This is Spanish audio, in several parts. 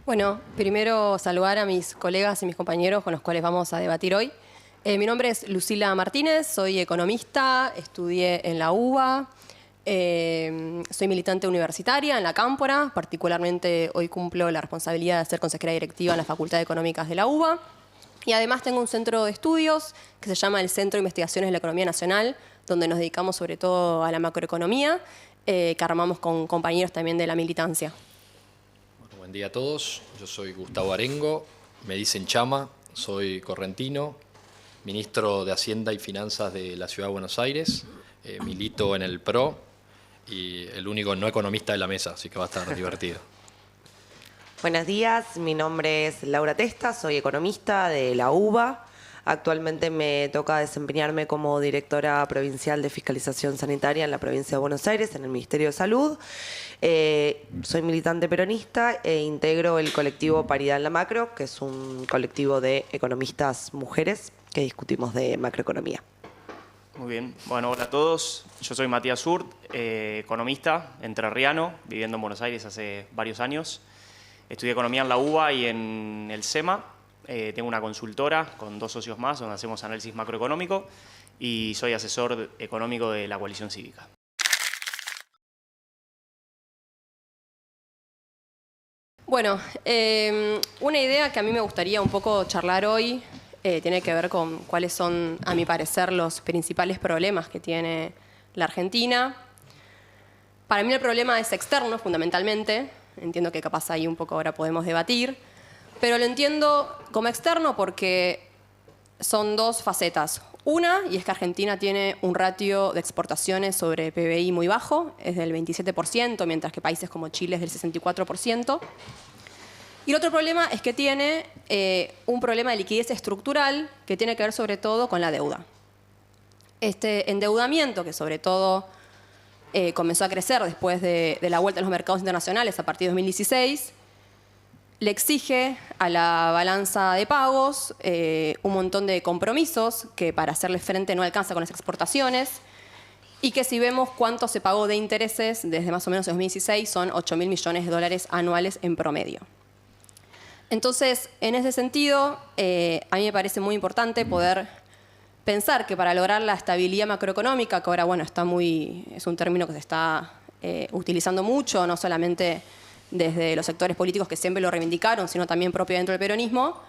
Bueno, primero saludar a mis colegas y mis compañeros con los cuales vamos a debatir hoy. Mi nombre es Lucila Martínez, soy economista, estudié en la UBA, soy militante universitaria en la Cámpora, particularmente hoy cumplo la responsabilidad de ser consejera directiva en la Facultad de Económicas de la UBA. Y además tengo un centro de estudios que se llama el Centro de Investigaciones de la Economía Nacional, donde nos dedicamos sobre todo a la macroeconomía, que armamos con compañeros también de la militancia. Bueno, buen día a todos, yo soy Gustavo Arengo, me dicen Chama, soy correntino, ministro de Hacienda y Finanzas de la Ciudad de Buenos Aires, milito en el PRO y el único no economista de la mesa, así que va a estar divertido. Buenos días, mi nombre es Laura Testa, soy economista de la UBA. Actualmente me toca desempeñarme como directora provincial de fiscalización sanitaria en la provincia de Buenos Aires, en el Ministerio de Salud. Soy militante peronista e integro el colectivo Paridad en la Macro, que es un colectivo de economistas mujeres que discutimos de macroeconomía. Muy bien. Bueno, hola a todos. Yo soy Matías Hurt, economista entrerriano, viviendo en Buenos Aires hace varios años. Estudié economía en la UBA y en el SEMA. Tengo una consultora con 2 socios más donde hacemos análisis macroeconómico y soy asesor económico de la Coalición Cívica. Bueno, una idea que a mí me gustaría un poco charlar hoy tiene que ver con cuáles son, a mi parecer, los principales problemas que tiene la Argentina. Para mí el problema es externo, fundamentalmente. Entiendo que capaz ahí un poco ahora podemos debatir. Pero lo entiendo como externo porque son 2 facetas. Una, y es que Argentina tiene un ratio de exportaciones sobre PBI muy bajo, es del 27%, mientras que países como Chile es del 64%. Y el otro problema es que tiene un problema de liquidez estructural que tiene que ver sobre todo con la deuda. Este endeudamiento, que sobre todo comenzó a crecer después de la vuelta a los mercados internacionales a partir de 2016, le exige a la balanza de pagos un montón de compromisos que para hacerle frente no alcanza con las exportaciones y que si vemos cuánto se pagó de intereses desde más o menos 2016 son 8.000 millones de dólares anuales en promedio. Entonces, en ese sentido, a mí me parece muy importante poder pensar que para lograr la estabilidad macroeconómica, que ahora bueno, es un término que se está utilizando mucho, no solamente desde los sectores políticos que siempre lo reivindicaron, sino también propio dentro del peronismo,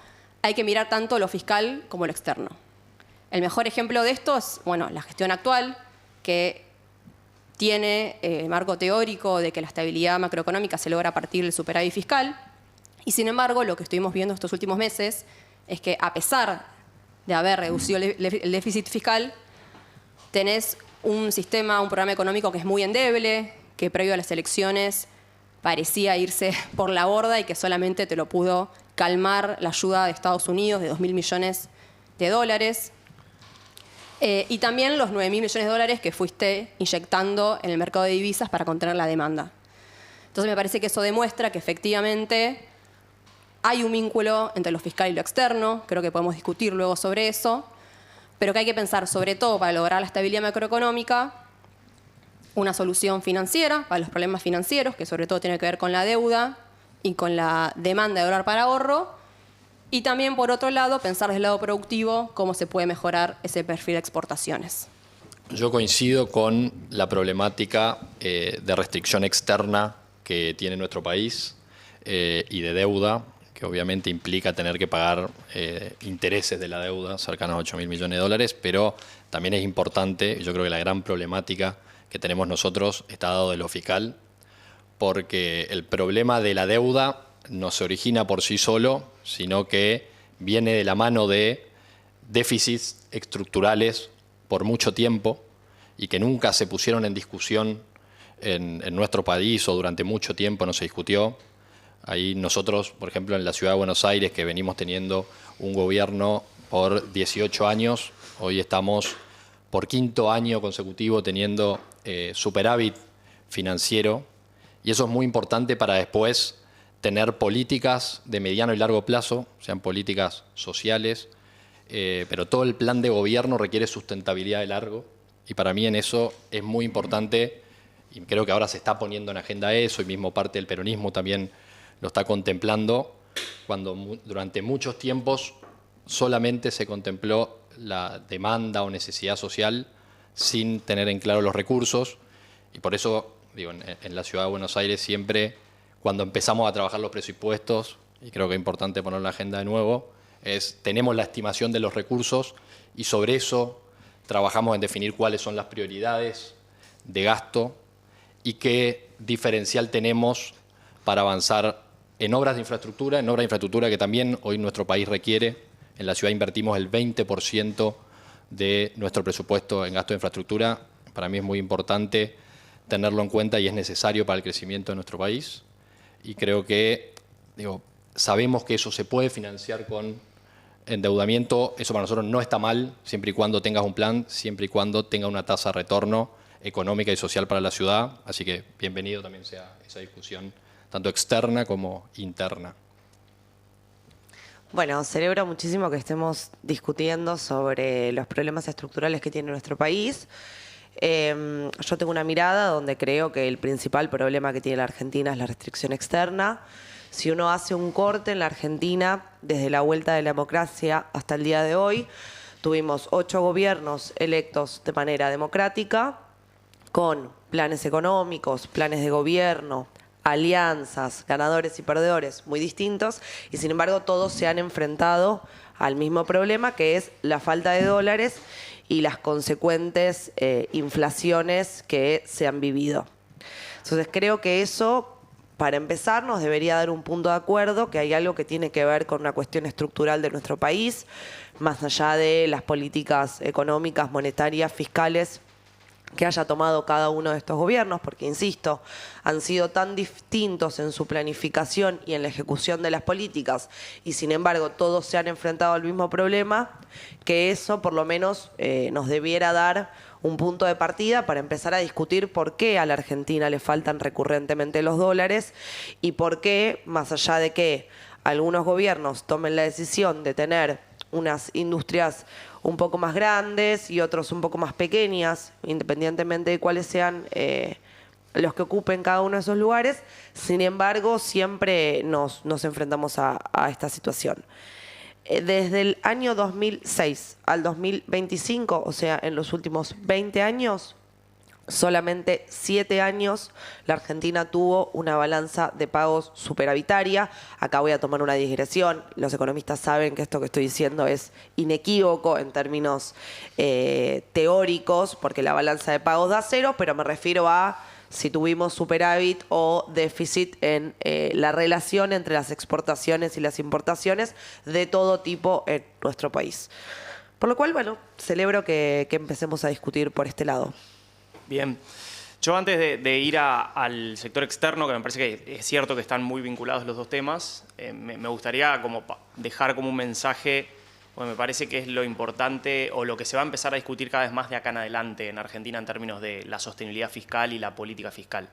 hay que mirar tanto lo fiscal como lo externo. El mejor ejemplo de esto es bueno, la gestión actual, que tiene el marco teórico de que la estabilidad macroeconómica se logra a partir del superávit fiscal, y sin embargo lo que estuvimos viendo estos últimos meses es que a pesar de haber reducido el déficit fiscal, tenés un sistema, un programa económico que es muy endeble, que previo a las elecciones parecía irse por la borda y que solamente te lo pudo calmar la ayuda de Estados Unidos de 2.000 millones de dólares. Y también los 9.000 millones de dólares que fuiste inyectando en el mercado de divisas para contener la demanda. Entonces me parece que eso demuestra que efectivamente hay un vínculo entre lo fiscal y lo externo. Creo que podemos discutir luego sobre eso. Pero que hay que pensar, sobre todo para lograr la estabilidad macroeconómica, una solución financiera para los problemas financieros, que sobre todo tiene que ver con la deuda y con la demanda de dólar para ahorro. Y también, por otro lado, pensar desde el lado productivo cómo se puede mejorar ese perfil de exportaciones. Yo coincido con la problemática de restricción externa que tiene nuestro país y de deuda, que obviamente implica tener que pagar intereses de la deuda cercanos a 8.000 millones de dólares, pero también es importante, yo creo que la gran problemática que tenemos nosotros está dado de lo fiscal, porque el problema de la deuda no se origina por sí solo, sino que viene de la mano de déficits estructurales por mucho tiempo y que nunca se pusieron en discusión en nuestro país o durante mucho tiempo no se discutió. Ahí nosotros, por ejemplo, en la Ciudad de Buenos Aires, que venimos teniendo un gobierno por 18 años, hoy estamos por 5º año consecutivo teniendo superávit financiero, y eso es muy importante para después tener políticas de mediano y largo plazo, sean políticas sociales, pero todo el plan de gobierno requiere sustentabilidad de largo, y para mí en eso es muy importante, y creo que ahora se está poniendo en agenda eso, y mismo parte del peronismo también lo está contemplando cuando durante muchos tiempos solamente se contempló la demanda o necesidad social sin tener en claro los recursos. Y por eso, digo, en la Ciudad de Buenos Aires siempre, cuando empezamos a trabajar los presupuestos, y creo que es importante poner la agenda de nuevo, tenemos la estimación de los recursos y sobre eso trabajamos en definir cuáles son las prioridades de gasto y qué diferencial tenemos para avanzar en obras de infraestructura, que también hoy nuestro país requiere. En la ciudad invertimos el 20% de nuestro presupuesto en gasto de infraestructura. Para mí es muy importante tenerlo en cuenta y es necesario para el crecimiento de nuestro país. Y creo que, sabemos que eso se puede financiar con endeudamiento. Eso para nosotros no está mal, siempre y cuando tengas un plan, siempre y cuando tenga una tasa de retorno económica y social para la ciudad. Así que bienvenido también sea esa discusión, tanto externa como interna. Bueno, celebro muchísimo que estemos discutiendo sobre los problemas estructurales que tiene nuestro país. Yo tengo una mirada donde creo que el principal problema que tiene la Argentina es la restricción externa. Si uno hace un corte en la Argentina, desde la vuelta de la democracia hasta el día de hoy, tuvimos 8 gobiernos electos de manera democrática, con planes económicos, planes de gobierno, alianzas, ganadores y perdedores muy distintos, y sin embargo todos se han enfrentado al mismo problema, que es la falta de dólares y las consecuentes inflaciones que se han vivido. Entonces creo que eso, para empezar, nos debería dar un punto de acuerdo, que hay algo que tiene que ver con una cuestión estructural de nuestro país, más allá de las políticas económicas, monetarias, fiscales que haya tomado cada uno de estos gobiernos, porque, insisto, han sido tan distintos en su planificación y en la ejecución de las políticas, y sin embargo todos se han enfrentado al mismo problema, que eso por lo menos nos debiera dar un punto de partida para empezar a discutir por qué a la Argentina le faltan recurrentemente los dólares y por qué, más allá de que algunos gobiernos tomen la decisión de tener unas industrias un poco más grandes y otros un poco más pequeñas, independientemente de cuáles sean los que ocupen cada uno de esos lugares, sin embargo siempre nos enfrentamos a esta situación. Desde el año 2006 al 2025, o sea, en los últimos 20 años, solamente 7 años la Argentina tuvo una balanza de pagos superavitaria. Acá voy a tomar una digresión. Los economistas saben que esto que estoy diciendo es inequívoco en términos teóricos, porque la balanza de pagos da 0, pero me refiero a si tuvimos superávit o déficit en la relación entre las exportaciones y las importaciones de todo tipo en nuestro país. Por lo cual, bueno, celebro que empecemos a discutir por este lado. Bien. Yo antes de ir al sector externo, que me parece que es cierto que están muy vinculados los dos temas, me gustaría dejar como un mensaje, porque me parece que es lo importante o lo que se va a empezar a discutir cada vez más de acá en adelante en Argentina en términos de la sostenibilidad fiscal y la política fiscal.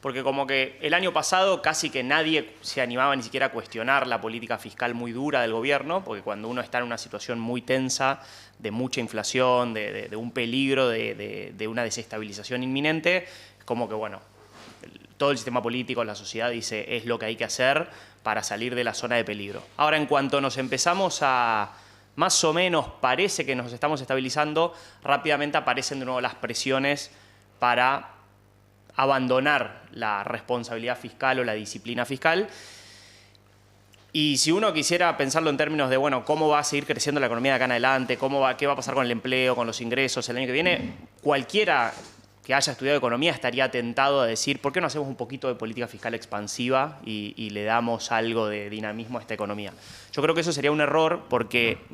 Porque como que el año pasado casi que nadie se animaba ni siquiera a cuestionar la política fiscal muy dura del gobierno, porque cuando uno está en una situación muy tensa, de mucha inflación, de un peligro, de una desestabilización inminente, como que bueno, todo el sistema político, la sociedad dice es lo que hay que hacer para salir de la zona de peligro. Ahora, en cuanto nos empezamos a, más o menos parece que nos estamos estabilizando, rápidamente aparecen de nuevo las presiones para abandonar la responsabilidad fiscal o la disciplina fiscal. Y si uno quisiera pensarlo en términos de, bueno, cómo va a seguir creciendo la economía de acá en adelante, qué va a pasar con el empleo, con los ingresos el año que viene, cualquiera que haya estudiado economía estaría tentado a decir, ¿por qué no hacemos un poquito de política fiscal expansiva y le damos algo de dinamismo a esta economía? Yo creo que eso sería un error,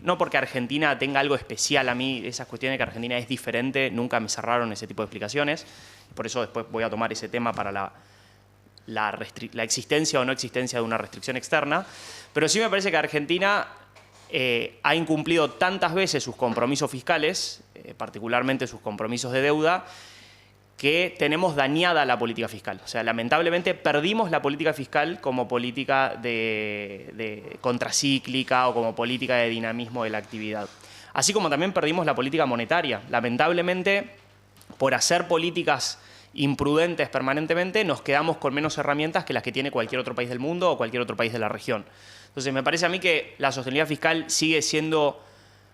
no porque Argentina tenga algo especial. A mí esas cuestiones de que Argentina es diferente, nunca me cerraron ese tipo de explicaciones. Por eso después voy a tomar ese tema para la existencia o no existencia de una restricción externa. Pero sí me parece que Argentina ha incumplido tantas veces sus compromisos fiscales, particularmente sus compromisos de deuda, que tenemos dañada la política fiscal. O sea, lamentablemente perdimos la política fiscal como política de contracíclica o como política de dinamismo de la actividad. Así como también perdimos la política monetaria. Lamentablemente, por hacer políticas imprudentes permanentemente, nos quedamos con menos herramientas que las que tiene cualquier otro país del mundo o cualquier otro país de la región. Entonces, me parece a mí que la sostenibilidad fiscal sigue siendo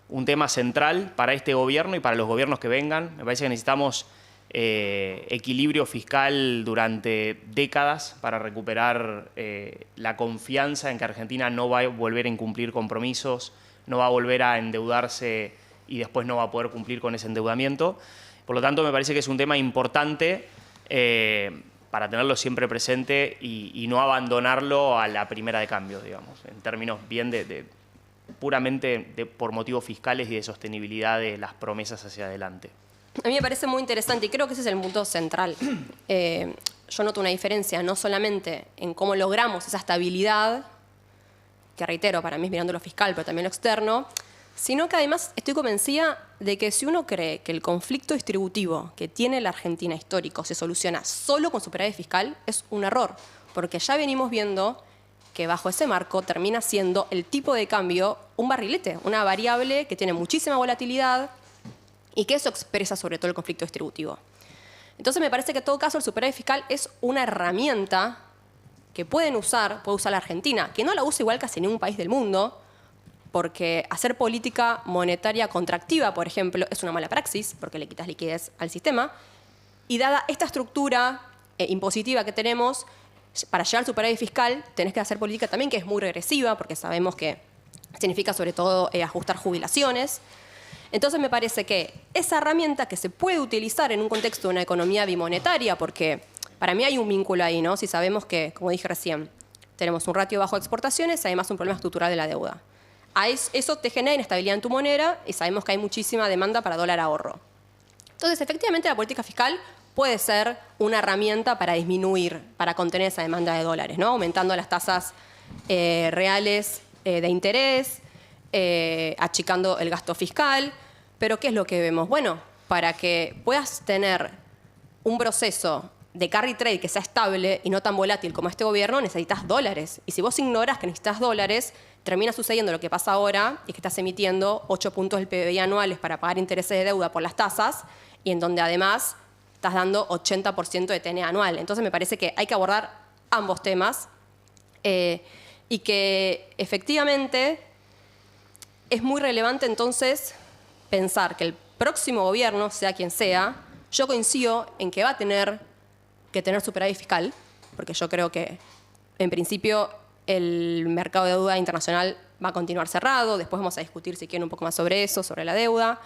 un tema central para este gobierno y para los gobiernos que vengan. Me parece que necesitamos equilibrio fiscal durante décadas para recuperar la confianza en que Argentina no va a volver a incumplir compromisos, no va a volver a endeudarse y después no va a poder cumplir con ese endeudamiento. Por lo tanto, me parece que es un tema importante para tenerlo siempre presente y no abandonarlo a la primera de cambio, digamos, en términos bien puramente por motivos fiscales y de sostenibilidad de las promesas hacia adelante. A mí me parece muy interesante y creo que ese es el punto central. Yo noto una diferencia no solamente en cómo logramos esa estabilidad, que reitero, para mí es mirando lo fiscal, pero también lo externo, sino que además estoy convencida de que si uno cree que el conflicto distributivo que tiene la Argentina histórico se soluciona solo con superávit fiscal, es un error, porque ya venimos viendo que bajo ese marco termina siendo el tipo de cambio un barrilete, una variable que tiene muchísima volatilidad y que eso expresa sobre todo el conflicto distributivo. Entonces me parece que en todo caso el superávit fiscal es una herramienta que puede usar la Argentina, que no la usa igual casi ningún país del mundo, porque hacer política monetaria contractiva, por ejemplo, es una mala praxis, porque le quitas liquidez al sistema, y dada esta estructura impositiva que tenemos, para llegar al superávit fiscal tenés que hacer política también que es muy regresiva, porque sabemos que significa sobre todo ajustar jubilaciones. Entonces me parece que esa herramienta que se puede utilizar en un contexto de una economía bimonetaria, porque para mí hay un vínculo ahí, ¿no? Si sabemos que, como dije recién, tenemos un ratio bajo de exportaciones, además un problema estructural de la deuda. Eso te genera inestabilidad en tu moneda y sabemos que hay muchísima demanda para dólar ahorro. Entonces, efectivamente, la política fiscal puede ser una herramienta para disminuir, para contener esa demanda de dólares, ¿no? Aumentando las tasas reales de interés, achicando el gasto fiscal. Pero ¿qué es lo que vemos? Bueno, para que puedas tener un proceso de carry trade que sea estable y no tan volátil como este gobierno, necesitas dólares. Y si vos ignorás que necesitas dólares, termina sucediendo lo que pasa ahora, y que estás emitiendo 8 puntos del PBI anuales para pagar intereses de deuda por las tasas, y en donde además estás dando 80% de TN anual. Entonces me parece que hay que abordar ambos temas y que efectivamente es muy relevante entonces pensar que el próximo gobierno, sea quien sea, yo coincido en que va a tener que tener superávit fiscal, porque yo creo que en principio el mercado de deuda internacional va a continuar cerrado, después vamos a discutir si quieren un poco más sobre eso, sobre la deuda.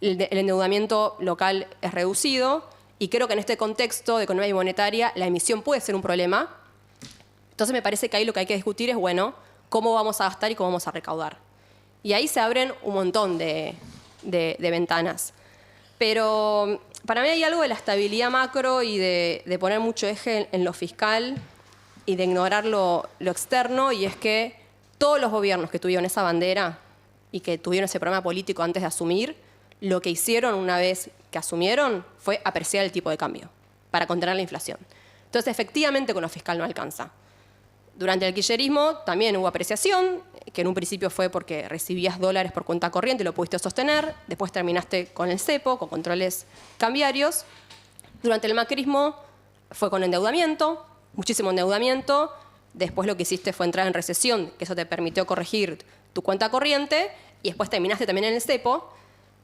El endeudamiento local es reducido y creo que en este contexto de economía monetaria la emisión puede ser un problema. Entonces me parece que ahí lo que hay que discutir es, bueno, cómo vamos a gastar y cómo vamos a recaudar. Y ahí se abren un montón de ventanas. Pero para mí hay algo de la estabilidad macro y de poner mucho eje en lo fiscal y de ignorar lo externo, y es que todos los gobiernos que tuvieron esa bandera y que tuvieron ese programa político antes de asumir, lo que hicieron una vez que asumieron fue apreciar el tipo de cambio para contener la inflación. Entonces, efectivamente, con lo fiscal no alcanza. Durante el kirchnerismo también hubo apreciación, que en un principio fue porque recibías dólares por cuenta corriente y lo pudiste sostener. Después terminaste con el cepo, con controles cambiarios. Durante el macrismo fue con endeudamiento, muchísimo endeudamiento. Después lo que hiciste fue entrar en recesión, que eso te permitió corregir tu cuenta corriente, y después terminaste también en el cepo.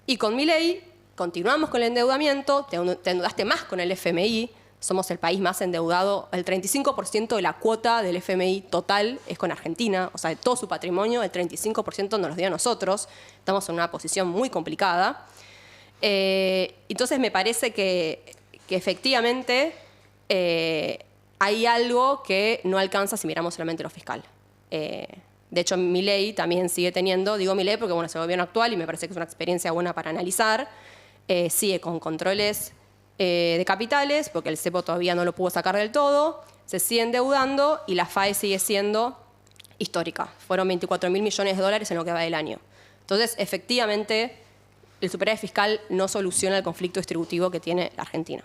Y con Milei continuamos con el endeudamiento, te endeudaste más con el FMI. Somos el país más endeudado, el 35% de la cuota del FMI total es con Argentina, o sea, de todo su patrimonio, el 35% nos lo dio a nosotros. Estamos en una posición muy complicada. Entonces me parece que efectivamente hay algo que no alcanza si miramos solamente lo fiscal. De hecho, Milei también sigue teniendo, digo Milei porque bueno, es el gobierno actual y me parece que es una experiencia buena para analizar, sigue con controles de capitales, porque el cepo todavía no lo pudo sacar del todo, se sigue endeudando y la FAE sigue siendo histórica. Fueron 24.000 millones de dólares en lo que va del año. Entonces, efectivamente, el superávit fiscal no soluciona el conflicto distributivo que tiene la Argentina.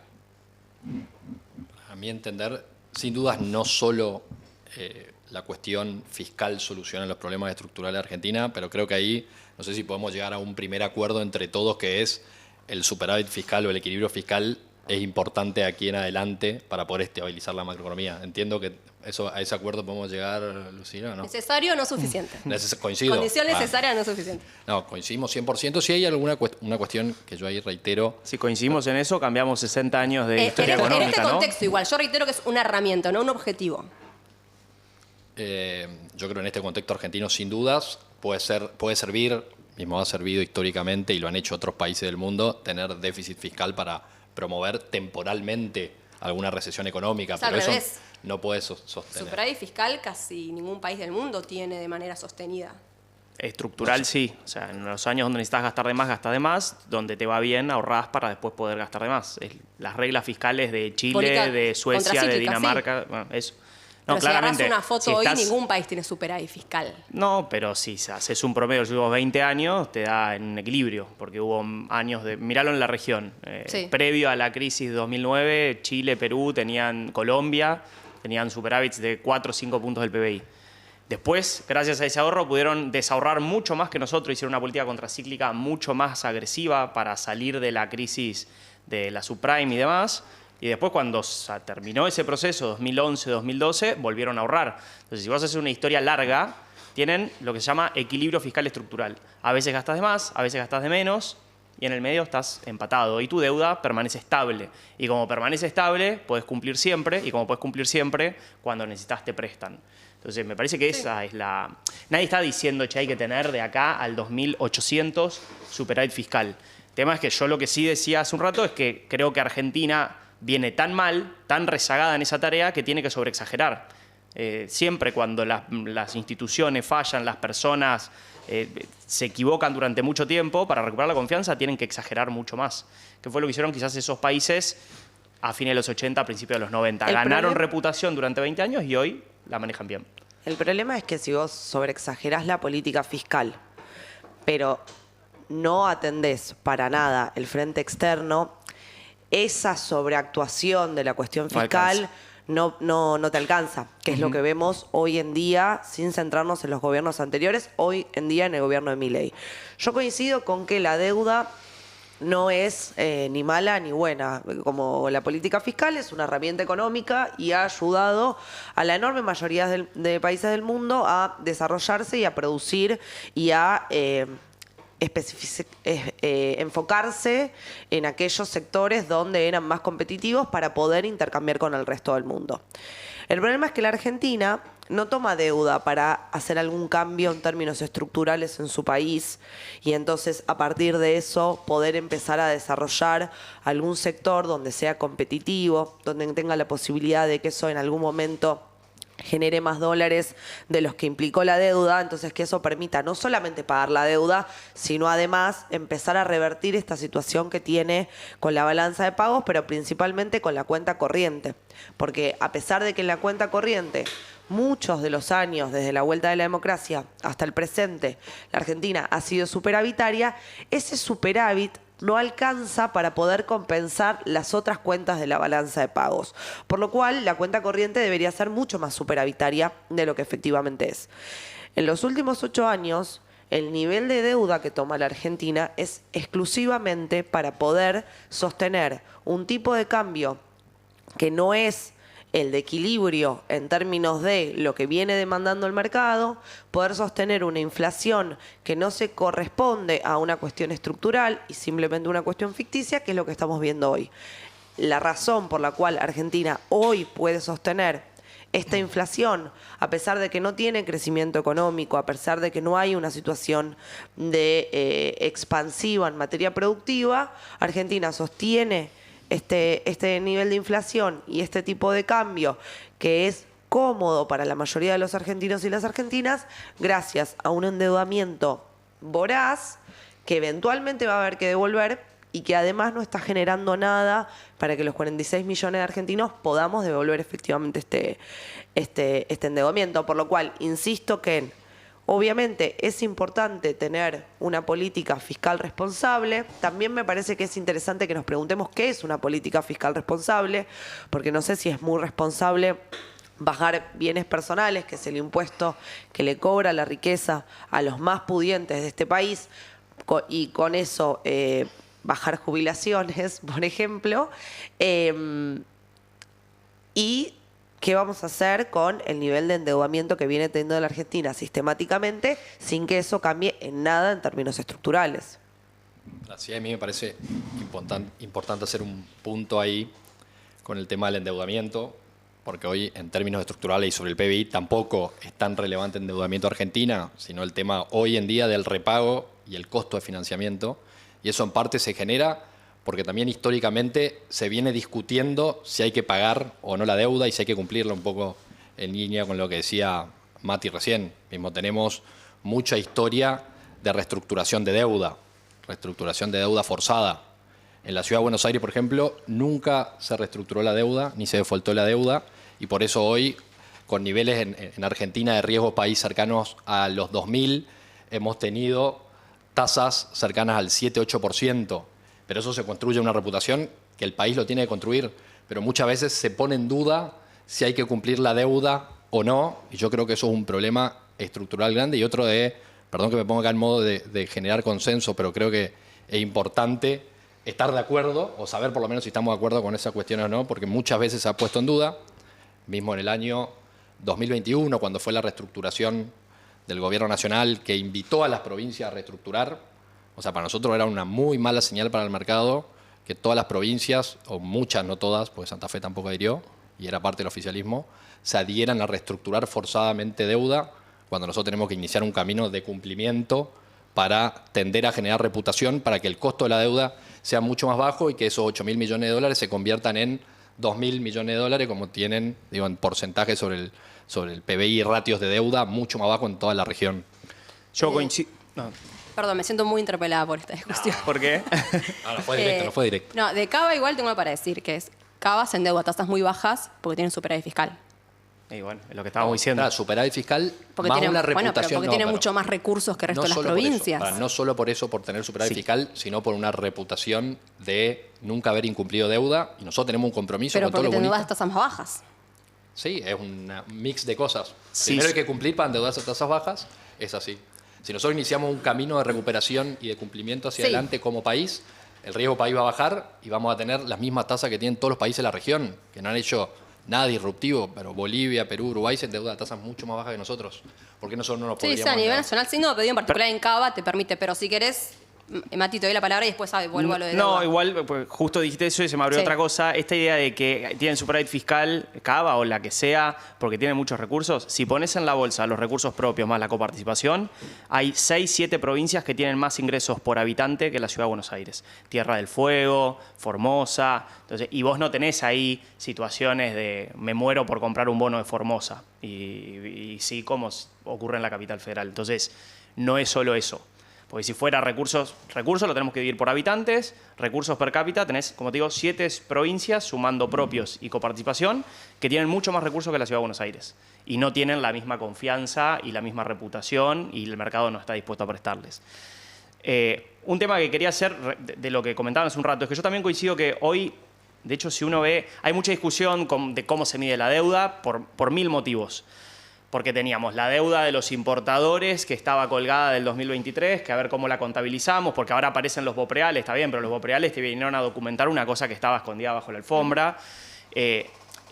A mi entender, sin dudas, no solo la cuestión fiscal soluciona los problemas estructurales de Argentina, pero creo que ahí, no sé si podemos llegar a un primer acuerdo entre todos, que es el superávit fiscal o el equilibrio fiscal es importante aquí en adelante para poder estabilizar la macroeconomía. Entiendo que a ese acuerdo podemos llegar, Lucina, ¿no? Necesario, no suficiente. Coincido. Condición necesaria, no suficiente. No, coincidimos 100%. Si hay una cuestión que yo ahí reitero. Si coincidimos en eso, cambiamos 60 años de historia económica, en este ¿no? contexto igual, yo reitero que es una herramienta, no un objetivo. Yo creo en este contexto argentino, sin dudas, puede servir, mismo ha servido históricamente y lo han hecho otros países del mundo, tener déficit fiscal para promover temporalmente alguna recesión económica, Es pero al eso revés. no puede sostener. Superávit fiscal casi ningún país del mundo tiene de manera sostenida. Estructural sí, o sea, en los años donde necesitas gastar de más, gastas de más, donde te va bien, ahorrás para después poder gastar de más. Las reglas fiscales de Chile, de Suecia, de contracíclica, Dinamarca, sí. bueno, eso. Pero No, si agarrás claramente. una foto si hoy, estás- ningún país tiene superávit fiscal. No, pero si haces un promedio de los últimos 20 años, te da en un equilibrio, porque hubo años de... Míralo en la región. Sí. Previo a la crisis de 2009, Chile, Perú, Colombia, tenían superávits de 4 o 5 puntos del PBI. Después, gracias a ese ahorro, pudieron desahorrar mucho más que nosotros, hicieron una política contracíclica mucho más agresiva para salir de la crisis de la subprime y demás. Y después, cuando terminó ese proceso, 2011, 2012, volvieron a ahorrar. Entonces, si vos haces una historia larga, tienen lo que se llama equilibrio fiscal estructural. A veces gastas de más, a veces gastas de menos, y en el medio estás empatado. Y tu deuda permanece estable. Y como permanece estable, puedes cumplir siempre, y como puedes cumplir siempre, cuando necesitas te prestan. Entonces, me parece que esa es la... Nadie está diciendo, che, hay que tener de acá al 2800 superávit fiscal. El tema es que yo lo que sí decía hace un rato es que creo que Argentina viene tan mal, tan rezagada en esa tarea, que tiene que sobreexagerar. Siempre cuando las instituciones fallan, las personas se equivocan durante mucho tiempo, para recuperar la confianza tienen que exagerar mucho más. Que fue lo que hicieron quizás esos países a fines de los 80, a principios de los 90. Ganaron reputación durante 20 años y hoy la manejan bien. El problema es que si vos sobreexagerás la política fiscal, pero no atendés para nada el frente externo, esa sobreactuación de la cuestión fiscal no te alcanza, que es lo que vemos hoy en día, sin centrarnos en los gobiernos anteriores, hoy en día en el gobierno de Milei. Yo coincido con que la deuda no es ni mala ni buena. Como la política fiscal es una herramienta económica y ha ayudado a la enorme mayoría de países del mundo a desarrollarse y a producir y a enfocarse en aquellos sectores donde eran más competitivos para poder intercambiar con el resto del mundo. El problema es que la Argentina no toma deuda para hacer algún cambio en términos estructurales en su país y entonces a partir de eso poder empezar a desarrollar algún sector donde sea competitivo, donde tenga la posibilidad de que eso en algún momento genere más dólares de los que implicó la deuda, entonces que eso permita no solamente pagar la deuda, sino además empezar a revertir esta situación que tiene con la balanza de pagos, pero principalmente con la cuenta corriente. Porque a pesar de que en la cuenta corriente muchos de los años, desde la vuelta de la democracia hasta el presente, la Argentina ha sido superavitaria, ese superávit no alcanza para poder compensar las otras cuentas de la balanza de pagos. Por lo cual, la cuenta corriente debería ser mucho más superavitaria de lo que efectivamente es. En los últimos 8 años, el nivel de deuda que toma la Argentina es exclusivamente para poder sostener un tipo de cambio que no es el de equilibrio en términos de lo que viene demandando el mercado, poder sostener una inflación que no se corresponde a una cuestión estructural y simplemente una cuestión ficticia, que es lo que estamos viendo hoy. La razón por la cual Argentina hoy puede sostener esta inflación, a pesar de que no tiene crecimiento económico, a pesar de que no hay una situación de expansiva en materia productiva, Argentina sostiene este nivel de inflación y este tipo de cambio que es cómodo para la mayoría de los argentinos y las argentinas gracias a un endeudamiento voraz que eventualmente va a haber que devolver y que además no está generando nada para que los 46 millones de argentinos podamos devolver efectivamente este endeudamiento. Por lo cual, insisto que obviamente es importante tener una política fiscal responsable. También me parece que es interesante que nos preguntemos qué es una política fiscal responsable, porque no sé si es muy responsable bajar bienes personales, que es el impuesto que le cobra la riqueza a los más pudientes de este país, y con eso bajar jubilaciones, por ejemplo. ¿Y qué vamos a hacer con el nivel de endeudamiento que viene teniendo la Argentina sistemáticamente sin que eso cambie en nada en términos estructurales? Así a mí me parece importante hacer un punto ahí con el tema del endeudamiento, porque hoy en términos estructurales y sobre el PBI tampoco es tan relevante el endeudamiento Argentina, sino el tema hoy en día del repago y el costo de financiamiento. Y eso en parte se genera porque también históricamente se viene discutiendo si hay que pagar o no la deuda y si hay que cumplirla, un poco en línea con lo que decía Mati recién. Mismo tenemos mucha historia de reestructuración de deuda forzada. En la Ciudad de Buenos Aires, por ejemplo, nunca se reestructuró la deuda, ni se defaultó la deuda, y por eso hoy, con niveles en Argentina de riesgo país cercanos a los 2000, hemos tenido tasas cercanas al 7-8%. Pero eso se construye una reputación que el país lo tiene que construir, pero muchas veces se pone en duda si hay que cumplir la deuda o no, y yo creo que eso es un problema estructural grande. Y otro perdón que me ponga acá en modo de generar consenso, pero creo que es importante estar de acuerdo, o saber por lo menos si estamos de acuerdo con esas cuestiones o no, porque muchas veces se ha puesto en duda, mismo en el año 2021, cuando fue la reestructuración del gobierno nacional que invitó a las provincias a reestructurar. O sea, para nosotros era una muy mala señal para el mercado que todas las provincias, o muchas, no todas, porque Santa Fe tampoco adhirió, y era parte del oficialismo, se adhieran a reestructurar forzadamente deuda, cuando nosotros tenemos que iniciar un camino de cumplimiento para tender a generar reputación, para que el costo de la deuda sea mucho más bajo y que esos 8.000 millones de dólares se conviertan en 2.000 millones de dólares, como tienen, digo, en porcentaje sobre el PBI y ratios de deuda, mucho más bajo en toda la región. Yo coincido... No. Perdón, me siento muy interpelada por esta discusión. ¿Por qué? No fue directo. No, de Cava igual tengo algo para decir, que es Cava se endeuda a tasas muy bajas porque tiene un superávit fiscal. Y bueno, es lo que estábamos diciendo. Claro, superávit fiscal, porque más tiene, una reputación. Bueno, pero porque tiene mucho más recursos que el resto de las provincias. No solo por eso, por tener superávit fiscal, sino por una reputación de nunca haber incumplido deuda. Y nosotros tenemos un compromiso pero con todo lo porque te bonito. endeudas a tasas más bajas. Sí, es un mix de cosas. Sí, Primero hay que cumplir para endeudarse a tasas bajas, es así. Si nosotros iniciamos un camino de recuperación y de cumplimiento hacia adelante como país, el riesgo país va a bajar y vamos a tener las mismas tasas que tienen todos los países de la región, que no han hecho nada disruptivo, pero Bolivia, Perú, Uruguay se endeudan a tasas mucho más bajas que nosotros. ¿Por qué nosotros no nos podríamos Sí, a nivel endeudar? nacional sí, no, pero en particular en Cava te permite, pero si querés, Mati, te doy la palabra y después vuelvo a lo de deuda. No, igual, pues, justo dijiste eso y se me abrió otra cosa. Esta idea de que tienen superávit fiscal, Cava o la que sea, porque tienen muchos recursos. Si pones en la bolsa los recursos propios más la coparticipación, hay 6, 7 provincias que tienen más ingresos por habitante que la Ciudad de Buenos Aires. Tierra del Fuego, Formosa. Entonces, y vos no tenés ahí situaciones de me muero por comprar un bono de Formosa. Y sí, como ocurre en la capital federal. Entonces, no es solo eso. Porque si fuera recursos lo tenemos que dividir por habitantes, recursos per cápita, tenés, como te digo, 7 provincias, sumando propios y coparticipación, que tienen mucho más recursos que la Ciudad de Buenos Aires. Y no tienen la misma confianza y la misma reputación y el mercado no está dispuesto a prestarles. Un tema que quería hacer, de lo que comentaban hace un rato, es que yo también coincido que hoy, de hecho, si uno ve, hay mucha discusión de cómo se mide la deuda por 1000 motivos. Porque teníamos la deuda de los importadores que estaba colgada del 2023, que a ver cómo la contabilizamos, porque ahora aparecen los BOPREALES, está bien, pero los BOPREALES te vinieron a documentar una cosa que estaba escondida bajo la alfombra.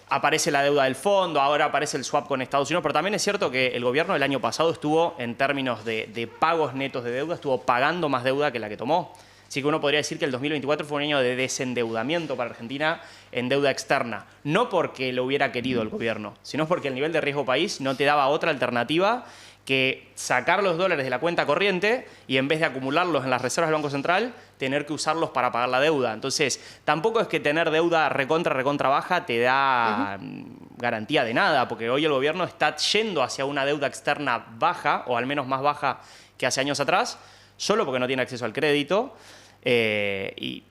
Aparece la deuda del fondo, ahora aparece el swap con Estados Unidos, pero también es cierto que el gobierno del año pasado estuvo, en términos de pagos netos de deuda, estuvo pagando más deuda que la que tomó. Así que uno podría decir que el 2024 fue un año de desendeudamiento para Argentina en deuda externa. No porque lo hubiera querido el gobierno, sino porque el nivel de riesgo país no te daba otra alternativa que sacar los dólares de la cuenta corriente y en vez de acumularlos en las reservas del Banco Central, tener que usarlos para pagar la deuda. Entonces, tampoco es que tener deuda recontra baja te da garantía de nada, porque hoy el gobierno está yendo hacia una deuda externa baja, o al menos más baja que hace años atrás, solo porque no tiene acceso al crédito. Y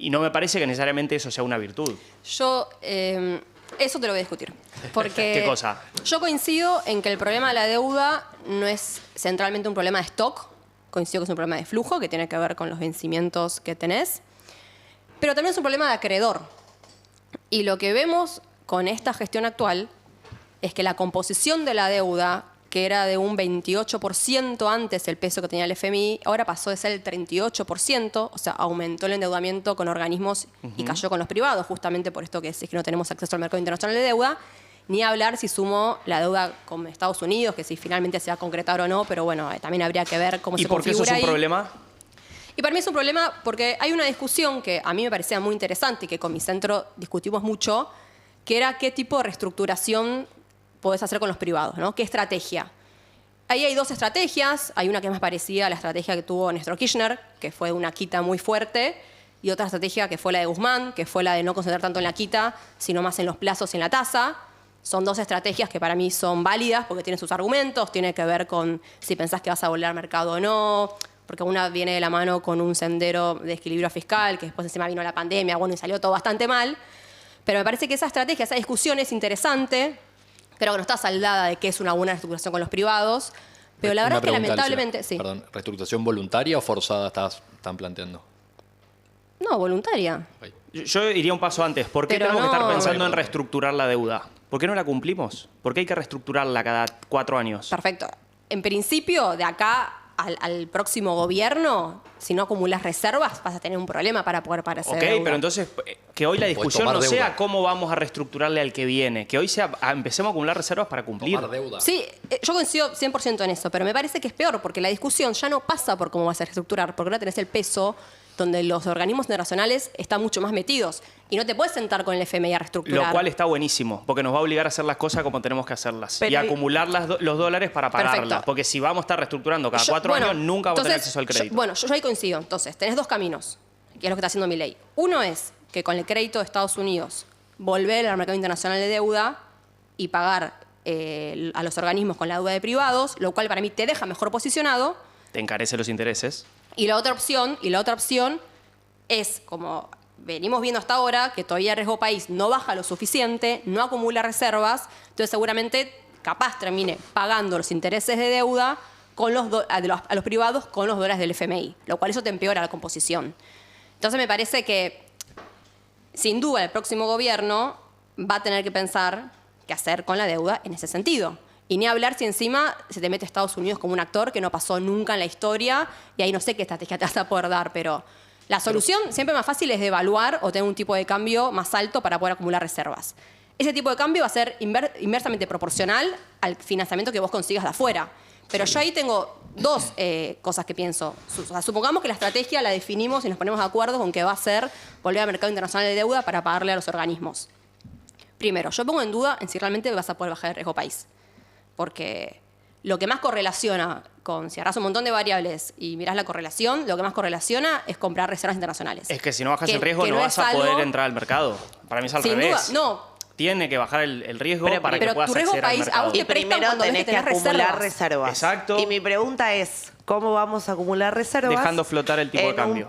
no me parece que necesariamente eso sea una virtud. Yo eso te lo voy a discutir. Porque ¿Qué cosa? Yo coincido en que el problema de la deuda no es centralmente un problema de stock, coincido que es un problema de flujo, que tiene que ver con los vencimientos que tenés, pero también es un problema de acreedor. Y lo que vemos con esta gestión actual es que la composición de la deuda que era de un 28% antes el peso que tenía el FMI, ahora pasó de ser el 38%, o sea, aumentó el endeudamiento con organismos y cayó con los privados, justamente por esto que es que no tenemos acceso al mercado internacional de deuda. Ni hablar si sumo la deuda con Estados Unidos, que si finalmente se va a concretar o no, pero bueno, también habría que ver cómo se configura. ¿Y por qué eso es un ahí. problema? Y para mí es un problema porque hay una discusión que a mí me parecía muy interesante y que con mi centro discutimos mucho, que era qué tipo de reestructuración podés hacer con los privados, ¿no? ¿Qué estrategia? Ahí hay dos estrategias. Hay una que es más parecida a la estrategia que tuvo Néstor Kirchner, que fue una quita muy fuerte, y otra estrategia que fue la de Guzmán, que fue la de no concentrar tanto en la quita, sino más en los plazos y en la tasa. Son dos estrategias que para mí son válidas porque tienen sus argumentos, tiene que ver con si pensás que vas a volver al mercado o no, porque una viene de la mano con un sendero de equilibrio fiscal, que después encima vino la pandemia, bueno, y salió todo bastante mal. Pero me parece que esa estrategia, esa discusión es interesante, pero que no está saldada de qué es una buena reestructuración con los privados. Pero la verdad es que lamentablemente... Sí. Perdón, ¿reestructuración voluntaria o forzada están planteando? No, voluntaria. Yo iría un paso antes. ¿Por qué Pero tenemos que estar no- pensando en reestructurar la deuda? ¿Por qué no la cumplimos? ¿Por qué hay que reestructurarla cada 4 años? Perfecto. En principio, de acá al próximo gobierno, si no acumulas reservas, vas a tener un problema para poder parecer Ok, deuda. pero entonces que hoy la discusión tomar no deuda. sea cómo vamos a reestructurarle al que viene, que hoy empecemos a acumular reservas para cumplir. Tomar deuda. Sí, yo coincido 100% en eso, pero me parece que es peor porque la discusión ya no pasa por cómo vas a reestructurar, porque ahora tenés el peso donde los organismos internacionales están mucho más metidos y no te puedes sentar con el FMI a reestructurar. Lo cual está buenísimo, porque nos va a obligar a hacer las cosas como tenemos que hacerlas. Pero y hay- acumular los dólares para pagarlas. Perfecto. Porque si vamos a estar reestructurando cada Yo- 4 bueno, años, nunca vamos a tener entonces, acceso al crédito. yo ahí coincido. Entonces, tenés dos caminos, que es lo que está haciendo mi ley. Uno es que con el crédito de Estados Unidos volver al mercado internacional de deuda y pagar a los organismos con la deuda de privados, lo cual para mí te deja mejor posicionado. Te encarece los intereses. Y la otra opción es, como venimos viendo hasta ahora, que todavía el riesgo país no baja lo suficiente, no acumula reservas, entonces seguramente capaz termine pagando los intereses de deuda con a los privados con los dólares del FMI, lo cual eso te empeora la composición. Entonces me parece que, sin duda, el próximo gobierno va a tener que pensar qué hacer con la deuda en ese sentido. Y ni hablar si encima se te mete Estados Unidos como un actor que no pasó nunca en la historia, y ahí no sé qué estrategia te vas a poder dar, pero la solución siempre más fácil es devaluar o tener un tipo de cambio más alto para poder acumular reservas. Ese tipo de cambio va a ser inversamente proporcional al financiamiento que vos consigas de afuera. Pero yo ahí tengo dos cosas que pienso. O sea, supongamos que la estrategia la definimos y nos ponemos de acuerdo con que va a ser volver al mercado internacional de deuda para pagarle a los organismos. Primero, yo pongo en duda en si realmente vas a poder bajar el riesgo país. Porque lo que más correlaciona con, si agarrás un montón de variables y mirás la correlación, lo que más correlaciona es comprar reservas internacionales. Es que si no bajas Que- el riesgo que no no vas es a algo- poder entrar al mercado. Para mí es al Sin revés. duda, no. Tiene que bajar el riesgo para que pero puedas tu riesgo acceder al país, mercado. aún te Y prestan primero cuando ves tenés que tenés acumular reservas. Exacto. Y mi pregunta es, ¿cómo vamos a acumular reservas? Dejando flotar el tipo de cambio.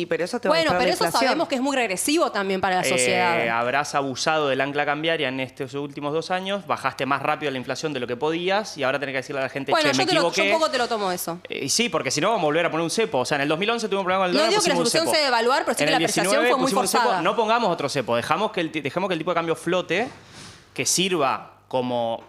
Pero eso te va a Bueno, disparar pero la eso inflación. sabemos que es muy regresivo también para la sociedad. Habrás abusado del ancla cambiaria en estos últimos 2 años, bajaste más rápido la inflación de lo que podías y ahora tenés que decirle a la gente, Bueno, che, me yo equivoqué. un poco te lo tomo eso. Y sí, porque si no vamos a volver a poner un cepo. O sea, en el 2011 tuvimos un problema con el No dólar, digo que la pusimos un solución cepo. sea devaluar, pero sí En que la el apreciación 19 fue muy pusimos un cepo. forzada. No pongamos otro cepo, dejemos que el tipo de cambio flote, que sirva como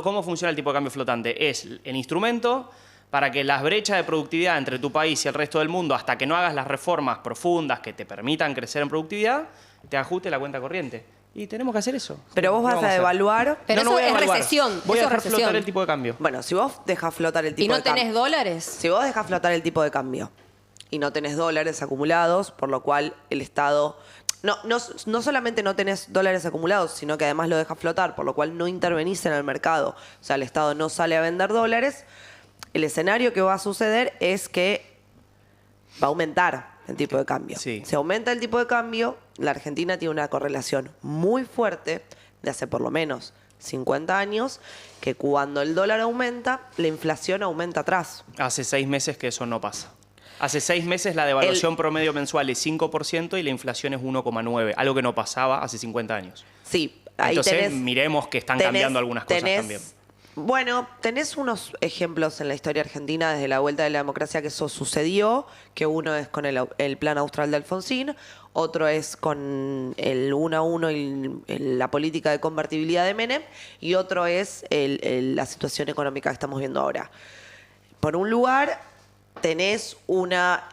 cómo funciona el tipo de cambio flotante. Es el instrumento para que las brechas de productividad entre tu país y el resto del mundo, hasta que no hagas las reformas profundas que te permitan crecer en productividad, te ajuste la cuenta corriente. Y tenemos que hacer eso. Pero vos ¿Qué vas vamos a hacer? devaluar. Pero No eso voy a es evaluar. recesión. Voy a eso es dejar flotar recesión. el tipo de cambio. Bueno, si vos dejas flotar el tipo ¿Y no de cambio. tenés dólares? Si vos dejas flotar el tipo de cambio y no tenés dólares acumulados, por lo cual el Estado... No solamente no tenés dólares acumulados, sino que además lo dejas flotar, por lo cual no intervenís en el mercado. O sea, el Estado no sale a vender dólares. El escenario que va a suceder es que va a aumentar el tipo de cambio. Sí. Si aumenta el tipo de cambio, la Argentina tiene una correlación muy fuerte de hace por lo menos 50 años, que cuando el dólar aumenta, la inflación aumenta atrás. Hace 6 meses que eso no pasa. Hace 6 meses la devaluación promedio mensual es 5% y la inflación es 1,9%, algo que no pasaba hace 50 años. Sí, ahí Entonces miremos que están cambiando algunas cosas también. Bueno, tenés unos ejemplos en la historia argentina desde la vuelta de la democracia que eso sucedió, que uno es con el plan austral de Alfonsín, otro es con el 1 a 1 y la política de convertibilidad de Menem, y otro es la situación económica que estamos viendo ahora. Por un lugar, tenés una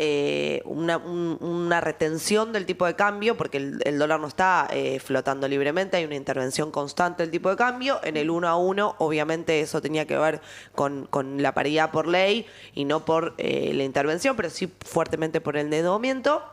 retención del tipo de cambio, porque el dólar no está flotando libremente, hay una intervención constante del tipo de cambio. En el 1 a 1, obviamente eso tenía que ver con la paridad por ley y no por la intervención, pero sí fuertemente por el endeudamiento.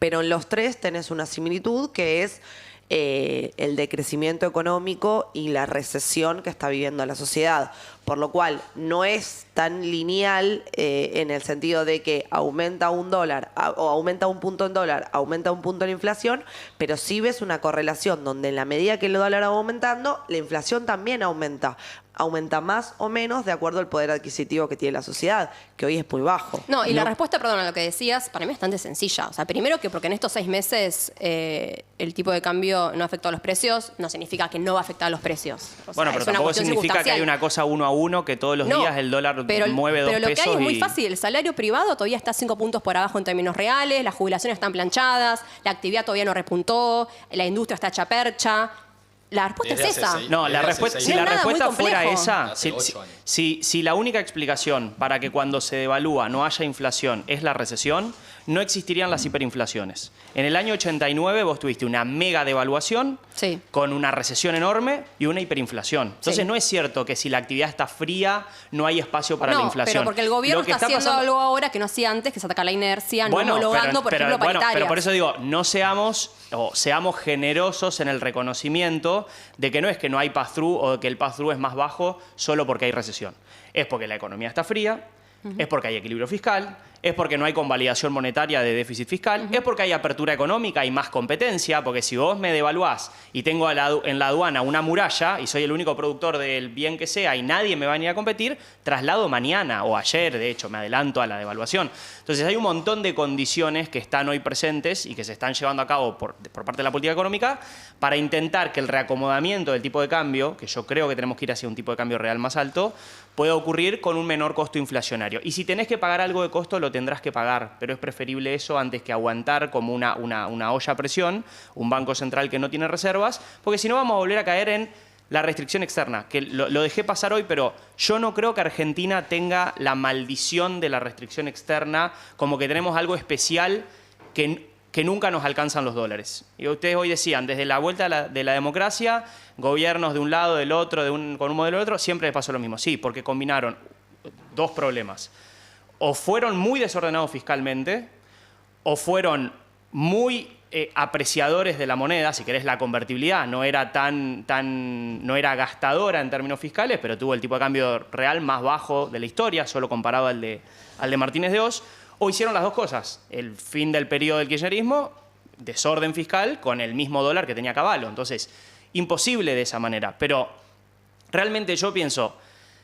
Pero en los tres tenés una similitud, que es el decrecimiento económico y la recesión que está viviendo la sociedad. Por lo cual no es tan lineal en el sentido de que aumenta un dólar o aumenta un punto en dólar, aumenta un punto en inflación, pero sí ves una correlación donde en la medida que el dólar va aumentando, la inflación también aumenta. Aumenta más o menos de acuerdo al poder adquisitivo que tiene la sociedad, que hoy es muy bajo. No, y la respuesta, perdón, a lo que decías, para mí es bastante sencilla. O sea, primero que porque en estos 6 meses el tipo de cambio no afectó a los precios, no significa que no va a afectar a los precios. O bueno, sea, pero es una tampoco cuestión significa que hay una cosa 1 a 1, que todos los días el dólar mueve 2 pesos. Pero lo que hay es muy fácil. El salario privado todavía está 5 puntos por abajo en términos reales, las jubilaciones están planchadas, la actividad todavía no repuntó, la industria está hecha percha. La respuesta es esa. No, si la respuesta fuera esa, Hace 8 años. si la única explicación para que cuando se devalúa no haya inflación es la recesión, no existirían las hiperinflaciones. En el año 89 vos tuviste una mega devaluación con una recesión enorme y una hiperinflación. Entonces no es cierto que si la actividad está fría no hay espacio para la inflación. Pero porque el gobierno está haciendo algo ahora que no hacía antes, que es atacar la inercia, no homologando, por ejemplo, paritarias. Pero por eso digo, seamos generosos en el reconocimiento de que no es que no hay pass-through o que el pass-through es más bajo solo porque hay recesión. Es porque la economía está fría, es porque hay equilibrio fiscal, es porque no hay convalidación monetaria de déficit fiscal, es porque hay apertura económica y más competencia, porque si vos me devaluás y tengo en la aduana una muralla y soy el único productor del bien que sea y nadie me va a venir a competir, traslado mañana o ayer, de hecho, me adelanto a la devaluación. Entonces hay un montón de condiciones que están hoy presentes y que se están llevando a cabo por parte de la política económica para intentar que el reacomodamiento del tipo de cambio, que yo creo que tenemos que ir hacia un tipo de cambio real más alto, pueda ocurrir con un menor costo inflacionario. Y si tenés que pagar algo de costo, lo tendrás que pagar, pero es preferible eso antes que aguantar como una olla a presión, un banco central que no tiene reservas, porque si no vamos a volver a caer en la restricción externa, que lo dejé pasar hoy, pero yo no creo que Argentina tenga la maldición de la restricción externa, como que tenemos algo especial que nunca nos alcanzan los dólares. Y ustedes hoy decían, desde la vuelta de la democracia, gobiernos de un lado, del otro, con un modelo del otro, siempre les pasó lo mismo. Sí, porque combinaron dos problemas. O fueron muy desordenados fiscalmente, o fueron muy apreciadores de la moneda, si querés la convertibilidad, no era gastadora en términos fiscales, pero tuvo el tipo de cambio real más bajo de la historia, solo comparado al de Martínez de Oz, o hicieron las dos cosas, el fin del periodo del kirchnerismo, desorden fiscal, con el mismo dólar que tenía Cavallo. Entonces, imposible de esa manera, pero realmente yo pienso,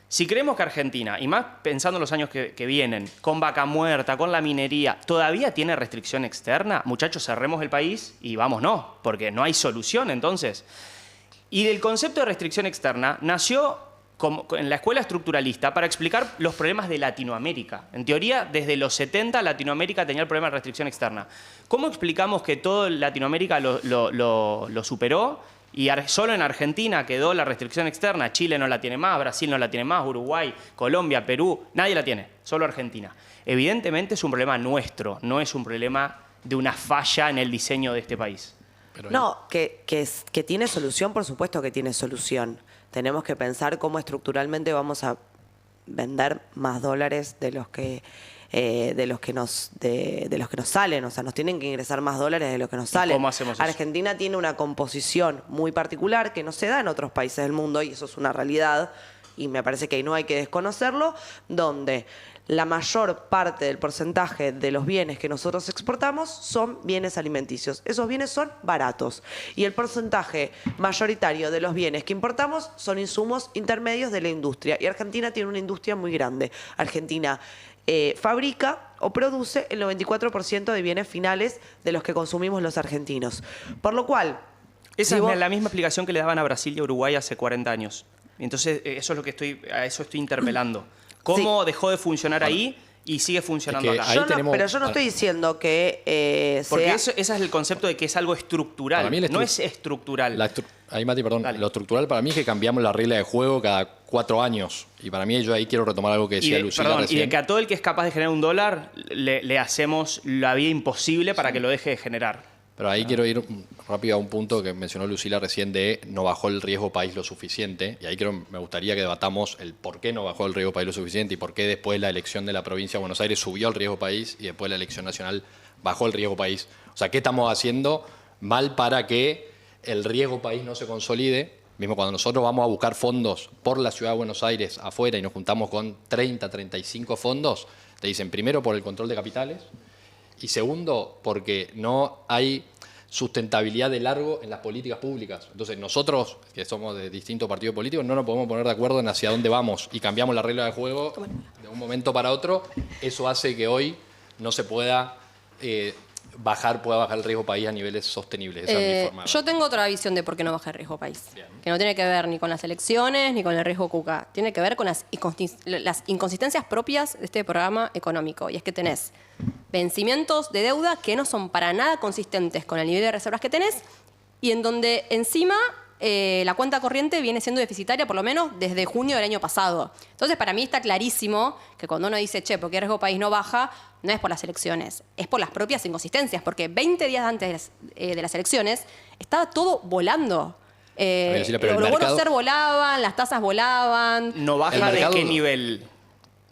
si creemos que Argentina, y más pensando en los años que vienen, con Vaca Muerta, con la minería, todavía tiene restricción externa, muchachos, cerremos el país y vámonos, porque no hay solución entonces. Y del concepto de restricción externa nació en la escuela estructuralista para explicar los problemas de Latinoamérica. En teoría, desde los 70 Latinoamérica tenía el problema de restricción externa. ¿Cómo explicamos que todo Latinoamérica lo superó? Y solo en Argentina quedó la restricción externa. Chile no la tiene más, Brasil no la tiene más, Uruguay, Colombia, Perú, nadie la tiene, solo Argentina. Evidentemente es un problema nuestro, no es un problema de una falla en el diseño de este país. No, que tiene solución, por supuesto que tiene solución. Tenemos que pensar cómo estructuralmente vamos a vender más dólares de los que nos salen, o sea, nos tienen que ingresar más dólares de los que nos salen. ¿Cómo hacemos eso? Argentina tiene una composición muy particular que no se da en otros países del mundo, y eso es una realidad, y me parece que no hay que desconocerlo, donde la mayor parte del porcentaje de los bienes que nosotros exportamos son bienes alimenticios. Esos bienes son baratos. Y el porcentaje mayoritario de los bienes que importamos son insumos intermedios de la industria. Y Argentina tiene una industria muy grande. Argentina fabrica o produce el 94% de bienes finales de los que consumimos los argentinos. Por lo cual... Esa es la misma explicación que le daban a Brasil y a Uruguay hace 40 años. Entonces, eso es lo que a eso estoy interpelando. ¿Cómo dejó de funcionar ahí y sigue funcionando Es que acá. ahí Yo no- tenemos- pero yo no estoy diciendo que Porque sea... ese es el concepto de que es algo estructural, Para mí el no es estructural. Ahí, Mati, perdón. Dale. Lo estructural para mí es que cambiamos la regla de juego cada 4 años. Y para mí yo ahí quiero retomar algo que decía Lucila y recién. de que a todo el que es capaz de generar un dólar le hacemos la vida imposible para que lo deje de generar. Pero ahí quiero ir rápido a un punto que mencionó Lucila recién de no bajó el riesgo país lo suficiente. Y ahí me gustaría que debatamos el por qué no bajó el riesgo país lo suficiente y por qué después la elección de la provincia de Buenos Aires subió el riesgo país y después la elección nacional bajó el riesgo país. O sea, ¿qué estamos haciendo mal para que el riesgo país no se consolide? Mismo cuando nosotros vamos a buscar fondos por la ciudad de Buenos Aires afuera y nos juntamos con 30, 35 fondos, te dicen primero por el control de capitales, y segundo, porque no hay sustentabilidad de largo en las políticas públicas. Entonces nosotros, que somos de distintos partidos políticos, no nos podemos poner de acuerdo en hacia dónde vamos y cambiamos la regla de juego de un momento para otro. Eso hace que hoy no se pueda bajar el riesgo país a niveles sostenibles. Esa es mi forma de Yo ver. tengo otra visión de por qué no baja el riesgo país. Bien. Que no tiene que ver ni con las elecciones ni con el riesgo Cuca. Tiene que ver con las inconsistencias propias de este programa económico. Y es que tenés vencimientos de deuda que no son para nada consistentes con el nivel de reservas que tenés y en donde encima la cuenta corriente viene siendo deficitaria por lo menos desde junio del año pasado. Entonces, para mí está clarísimo que cuando uno dice, che, ¿por qué el riesgo país no baja? No es por las elecciones, es por las propias inconsistencias, porque 20 días antes de las elecciones estaba todo volando. Decirle, pero el los bonos mercado- SER volaban, las tasas volaban. ¿No baja El de mercado- qué nivel?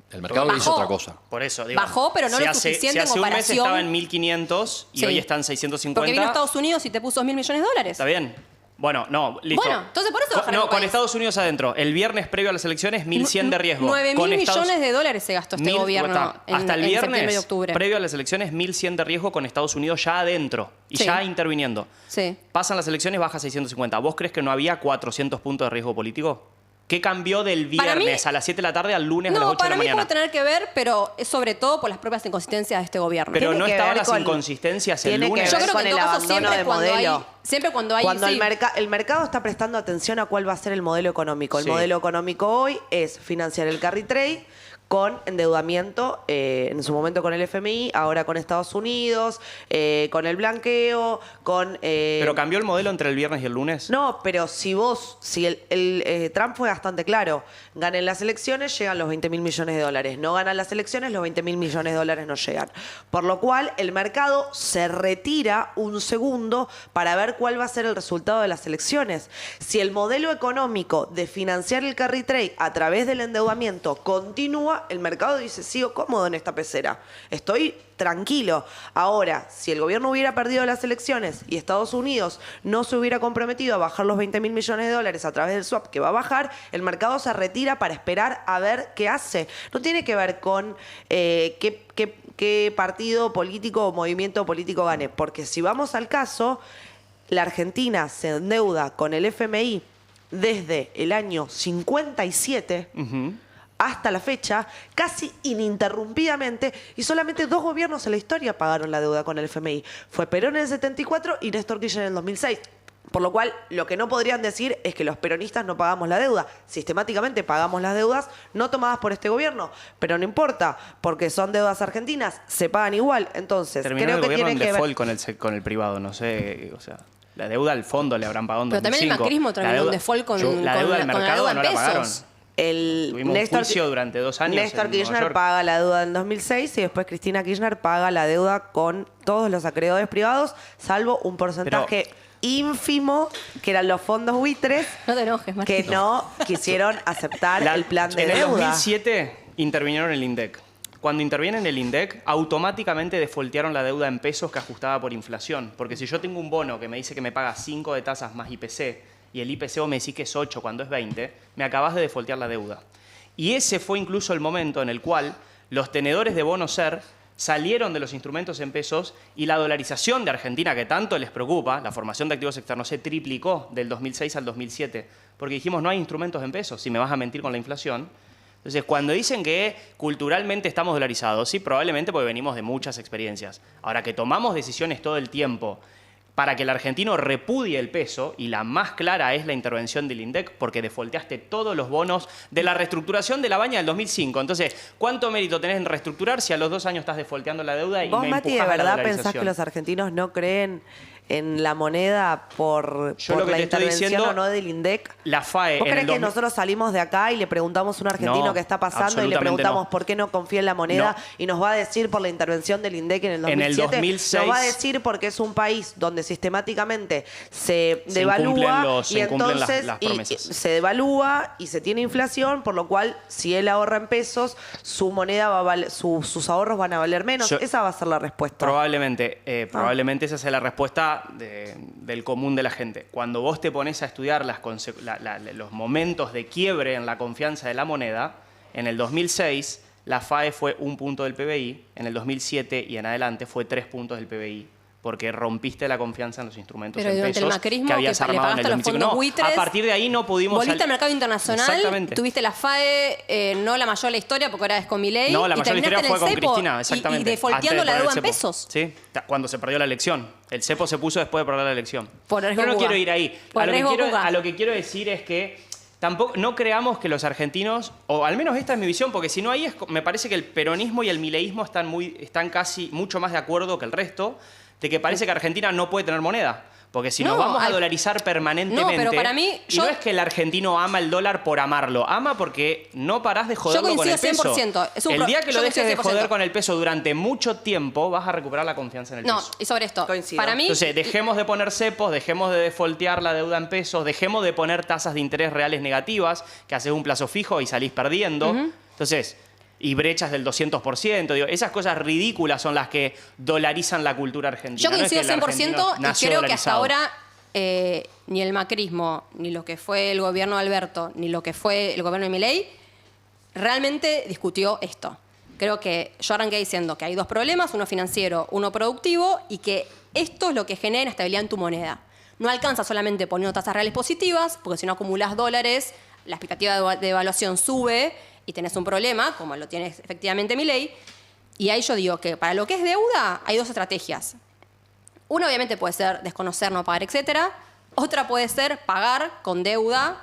El mercado dice Bajó. otra cosa. Por eso, digo, Bajó, pero no si lo hace- suficiente en si hace un mes comparación. estaba en 1.500 y Sí. hoy está en 650. Porque vino a Estados Unidos y te puso 2.000 millones de dólares. ¿Está bien? Bueno, no, listo. Bueno, entonces por eso baja el No, riesgo con país. Estados Unidos adentro. El viernes previo a las elecciones, 1.100 de riesgo. 9.000 Con Estados- millones de dólares se gastó este 1.000 gobierno hasta el en septiembre y viernes, octubre. previo a las elecciones, 1.100 de riesgo con Estados Unidos ya adentro y Sí. ya interviniendo. Sí. Pasan las elecciones, baja 650. ¿Vos crees que no había 400 puntos de riesgo político? ¿Qué cambió del Para mí- viernes a las 7 de la tarde al lunes a las No, 8 de para la mí mañana? puede tener que ver, pero es sobre todo por las propias inconsistencias de este gobierno. Pero Tiene no que estaban ver las con- inconsistencias el tiene que lunes. Yo ver creo que con en el todo caso abandono siempre de cuando modelo. hay... Siempre cuando hay... Cuando sí. el mercado está prestando atención a cuál va a ser el modelo económico. El Sí. modelo económico hoy es financiar el carry trade con endeudamiento, en su momento con el FMI, ahora con Estados Unidos, con el blanqueo, con... ¿Pero cambió el modelo entre el viernes y el lunes? No, pero si Trump fue bastante claro, ganen las elecciones, llegan los 20.000 millones de dólares. No ganan las elecciones, los 20.000 millones de dólares no llegan. Por lo cual, el mercado se retira un segundo para ver cuál va a ser el resultado de las elecciones. Si el modelo económico de financiar el carry trade a través del endeudamiento continúa, el mercado dice, sigo cómodo en esta pecera. Estoy tranquilo. Ahora, si el gobierno hubiera perdido las elecciones y Estados Unidos no se hubiera comprometido a bajar los 20.000 millones de dólares a través del swap que va a bajar, el mercado se retira para esperar a ver qué hace. No tiene que ver con qué partido político o movimiento político gane, porque si vamos al caso, la Argentina se endeuda con el FMI desde el año 57 hasta la fecha, casi ininterrumpidamente, y solamente 2 gobiernos en la historia pagaron la deuda con el FMI. Fue Perón en el 74 y Néstor Kirchner en el 2006. Por lo cual, lo que no podrían decir es que los peronistas no pagamos la deuda. Sistemáticamente pagamos las deudas no tomadas por este gobierno. Pero no importa, porque son deudas argentinas, se pagan igual. Entonces, Terminó creo el que gobierno tiene en que ver... default con el privado, no sé, o sea, la deuda al fondo le habrán pagado en Pero también el 2005. macrismo La terminó deuda- un default con la deuda del con la mercado deuda en no la pagaron. pesos. Tuvimos un juicio durante 2 años Néstor en Kirchner Nueva York. paga la deuda en 2006 y después Cristina Kirchner paga la deuda con todos los acreedores privados, salvo un porcentaje ínfimo, que eran los fondos buitres, No te enojes, Martín. que no quisieron aceptar el plan de en el deuda. 2007 intervinieron el INDEC. Cuando intervienen el INDEC, automáticamente defoltearon la deuda en pesos que ajustaba por inflación. Porque si yo tengo un bono que me dice que me paga 5 de tasas más IPC y el IPC vos me decís que es 8 cuando es 20, me acabas de defoltear la deuda. Y ese fue incluso el momento en el cual los tenedores de bonos SER salieron de los instrumentos en pesos y la dolarización de Argentina, que tanto les preocupa, la formación de activos externos, se triplicó del 2006 al 2007. Porque dijimos, no hay instrumentos en pesos, si me vas a mentir con la inflación. Entonces, cuando dicen que culturalmente estamos dolarizados, sí, probablemente porque venimos de muchas experiencias. Ahora, que tomamos decisiones todo el tiempo para que el argentino repudie el peso, y la más clara es la intervención del INDEC, porque defolteaste todos los bonos de la reestructuración de la baña del 2005. Entonces, ¿cuánto mérito tenés en reestructurar si a los 2 años estás defolteando la deuda y ¿Vos, me Mati, de empujás a la verdad dolarización? pensás que los argentinos no creen en la moneda por lo que la te estoy intervención diciendo, o no del INDEC? La FAE ¿Vos en crees el que 2000 nosotros salimos de acá y le preguntamos a un argentino No, qué está pasando y le absolutamente preguntamos no. por qué no confía en la moneda No. y nos va a decir por la intervención del INDEC en el 2007? En el 2006 nos va a decir porque es un país donde sistemáticamente se Se devalúa incumplen y incumplen entonces las y promesas. se devalúa y se tiene inflación, por lo cual si él ahorra en pesos, su moneda va a sus ahorros van a valer menos. Esa va a ser la respuesta. Probablemente esa sea la respuesta del común de la gente. Cuando vos te pones a estudiar los momentos de quiebre en la confianza de la moneda, en el 2006 la FAE fue 1 punto del PBI, en el 2007 y en adelante fue 3 puntos del PBI, porque rompiste la confianza en los instrumentos Pero en durante pesos el macrismo, que habías que le armado en el pagaste a los 2005. fondos No, buitres, a partir de ahí no pudimos... Volviste al mercado internacional, Exactamente. tuviste la FAE, no la mayor de la historia porque ahora es con Milei. No, la y mayor historia terminaste fue en el con cepo Cristina, exactamente. Y defolteando Antes de la poner deuda el en cepo. pesos. Sí, cuando se perdió la elección. El cepo se puso después de perder la elección. Por riesgo Pero no Cuba. quiero ir ahí. Por riesgo Cuba. A lo que quiero decir es que tampoco, no creamos que los argentinos, o al menos esta es mi visión, porque si no ahí me parece que el peronismo y el mileísmo están casi mucho más de acuerdo que el resto, de que parece que Argentina no puede tener moneda. Porque si nos No, vamos a dolarizar permanentemente... No, pero para mí, y no es que el argentino ama el dólar por amarlo, ama porque no parás de joderlo con el peso. 100%. El día que lo yo dejes de coincido joder 100%. con el peso durante mucho tiempo, vas a recuperar la confianza en el No, peso. y sobre esto, Coincido. para mí... Entonces, dejemos de poner cepos, dejemos de defoltear la deuda en pesos, dejemos de poner tasas de interés reales negativas, que haces un plazo fijo y salís perdiendo. Entonces, y brechas del 200%. Digo, esas cosas ridículas son las que dolarizan la cultura argentina. Yo coincido no es que el 100% argentino y nació creo que hasta dolarizado. ahora ni el macrismo, ni lo que fue el gobierno de Alberto, ni lo que fue el gobierno de Milei, realmente discutió esto. Creo que yo arranqué diciendo que hay 2 problemas, uno financiero, uno productivo, y que esto es lo que genera inestabilidad en tu moneda. No alcanza solamente poniendo tasas reales positivas, porque si no acumulas dólares, la expectativa de evaluación sube y tenés un problema, como lo tiene efectivamente Milei. Y ahí yo digo que para lo que es deuda hay 2 estrategias. Una obviamente puede ser desconocer, no pagar, etcétera. Otra puede ser pagar con deuda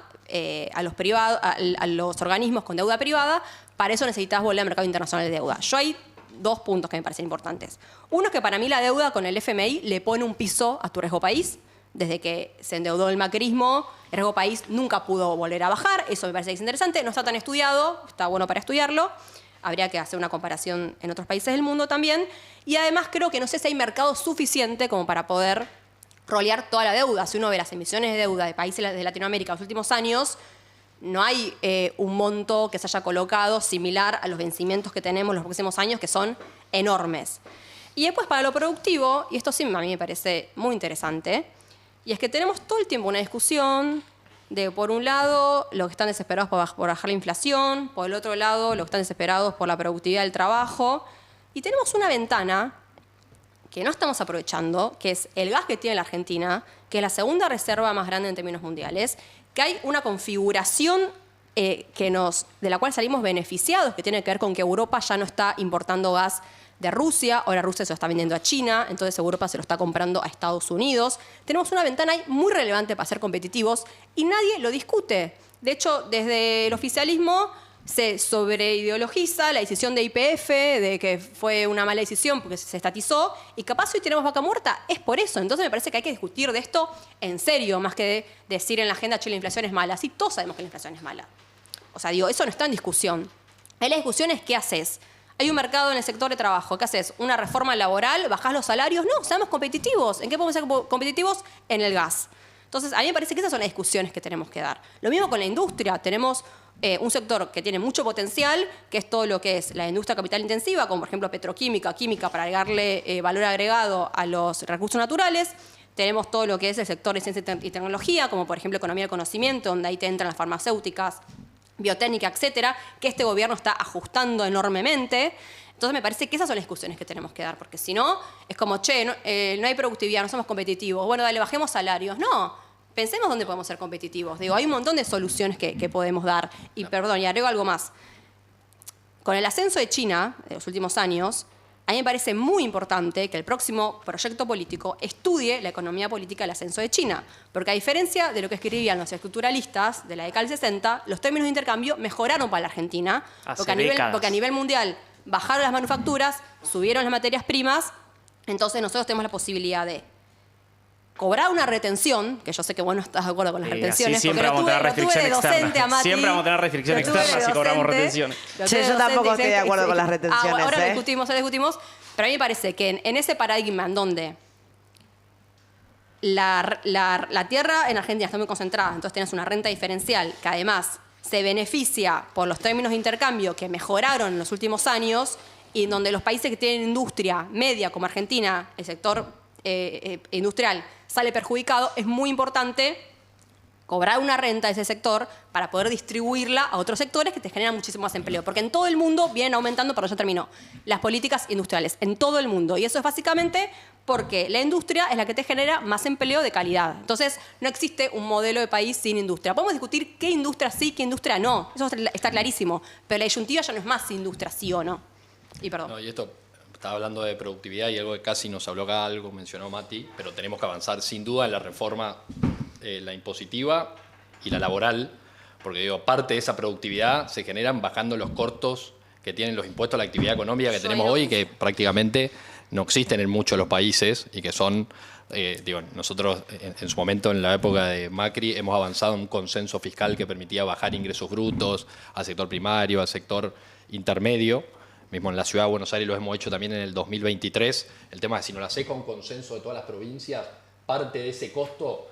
a los privados, a los organismos con deuda privada. Para eso necesitas volver al mercado internacional de deuda. Yo hay 2 puntos que me parecen importantes. Uno es que para mí la deuda con el FMI le pone un piso a tu riesgo país. Desde que se endeudó el macrismo, el riesgo país nunca pudo volver a bajar. Eso me parece que es interesante. No está tan estudiado, está bueno para estudiarlo. Habría que hacer una comparación en otros países del mundo también. Y además creo que no sé si hay mercado suficiente como para poder rolear toda la deuda. Si uno ve las emisiones de deuda de países de Latinoamérica en los últimos años, no hay un monto que se haya colocado similar a los vencimientos que tenemos los próximos años, que son enormes. Y después para lo productivo, y esto sí a mí me parece muy interesante, y es que tenemos todo el tiempo una discusión de, por un lado, los que están desesperados por bajar la inflación, por el otro lado, los que están desesperados por la productividad del trabajo. Y tenemos una ventana que no estamos aprovechando, que es el gas que tiene la Argentina, que es la segunda reserva más grande en términos mundiales, que hay una configuración de la cual salimos beneficiados, que tiene que ver con que Europa ya no está importando gas de Rusia, ahora Rusia se lo está vendiendo a China, entonces Europa se lo está comprando a Estados Unidos. Tenemos una ventana ahí muy relevante para ser competitivos y nadie lo discute. De hecho, desde el oficialismo se sobreideologiza la decisión de YPF, de que fue una mala decisión porque se estatizó, y capaz hoy tenemos vaca muerta, es por eso. Entonces me parece que hay que discutir de esto en serio, más que de decir en la agenda, che, la inflación es mala. Sí, todos sabemos que la inflación es mala. O sea, digo, eso no está en discusión. Ahí la discusión es qué haces. Hay un mercado en el sector de trabajo. ¿Qué haces? ¿Una reforma laboral? ¿Bajás los salarios? No, seamos competitivos. ¿En qué podemos ser competitivos? En el gas. Entonces, a mí me parece que esas son las discusiones que tenemos que dar. Lo mismo con la industria. Tenemos un sector que tiene mucho potencial, que es todo lo que es la industria capital intensiva, como por ejemplo petroquímica, química, para agregarle valor agregado a los recursos naturales. Tenemos todo lo que es el sector de ciencia y tecnología, como por ejemplo economía del conocimiento, donde ahí te entran las farmacéuticas, biotécnica, etcétera, que este gobierno está ajustando enormemente. Entonces me parece que esas son las discusiones que tenemos que dar, porque si no, es como, che, no hay productividad, no somos competitivos, bueno, dale, bajemos salarios. No, pensemos dónde podemos ser competitivos. Digo, hay un montón de soluciones que podemos dar. Y perdón, y agrego algo más. Con el ascenso de China, de los últimos años, a mí me parece muy importante que el próximo proyecto político estudie la economía política del ascenso de China, porque a diferencia de lo que escribían los estructuralistas de la década del 60, los términos de intercambio mejoraron para la Argentina, porque a nivel mundial bajaron las manufacturas, subieron las materias primas, entonces nosotros tenemos la posibilidad de cobrar una retención, que yo sé que vos no estás de acuerdo con las retenciones, siempre porque vamos a tener restricción externa. Siempre vamos a tener restricción externa si cobramos retenciones. Che, yo tampoco estoy de acuerdo con las retenciones. Ahora discutimos, pero a mí me parece que en ese paradigma en donde la tierra en Argentina está muy concentrada, entonces tienes una renta diferencial que además se beneficia por los términos de intercambio que mejoraron en los últimos años y en donde los países que tienen industria media como Argentina, el sector industrial sale perjudicado, es muy importante cobrar una renta de ese sector para poder distribuirla a otros sectores que te generan muchísimo más empleo. Porque en todo el mundo vienen aumentando, pero ya terminó, las políticas industriales, en todo el mundo. Y eso es básicamente porque la industria es la que te genera más empleo de calidad. Entonces, no existe un modelo de país sin industria. Podemos discutir qué industria sí, qué industria no. Eso está clarísimo. Pero la disyuntiva ya no es más si industria sí o no. Y perdón. No, y esto, estaba hablando de productividad y algo que casi nos habló acá, algo mencionó Mati, pero tenemos que avanzar sin duda en la reforma, la impositiva y la laboral, porque digo, parte de esa productividad se generan bajando los costos que tienen los impuestos a la actividad económica que tenemos hoy, que prácticamente no existen en muchos de los países y que son, nosotros en su momento, en la época de Macri, hemos avanzado en un consenso fiscal que permitía bajar ingresos brutos al sector primario, al sector intermedio. Mismo en la Ciudad de Buenos Aires lo hemos hecho también en el 2023. El tema es si no lo haces con consenso de todas las provincias, parte de ese costo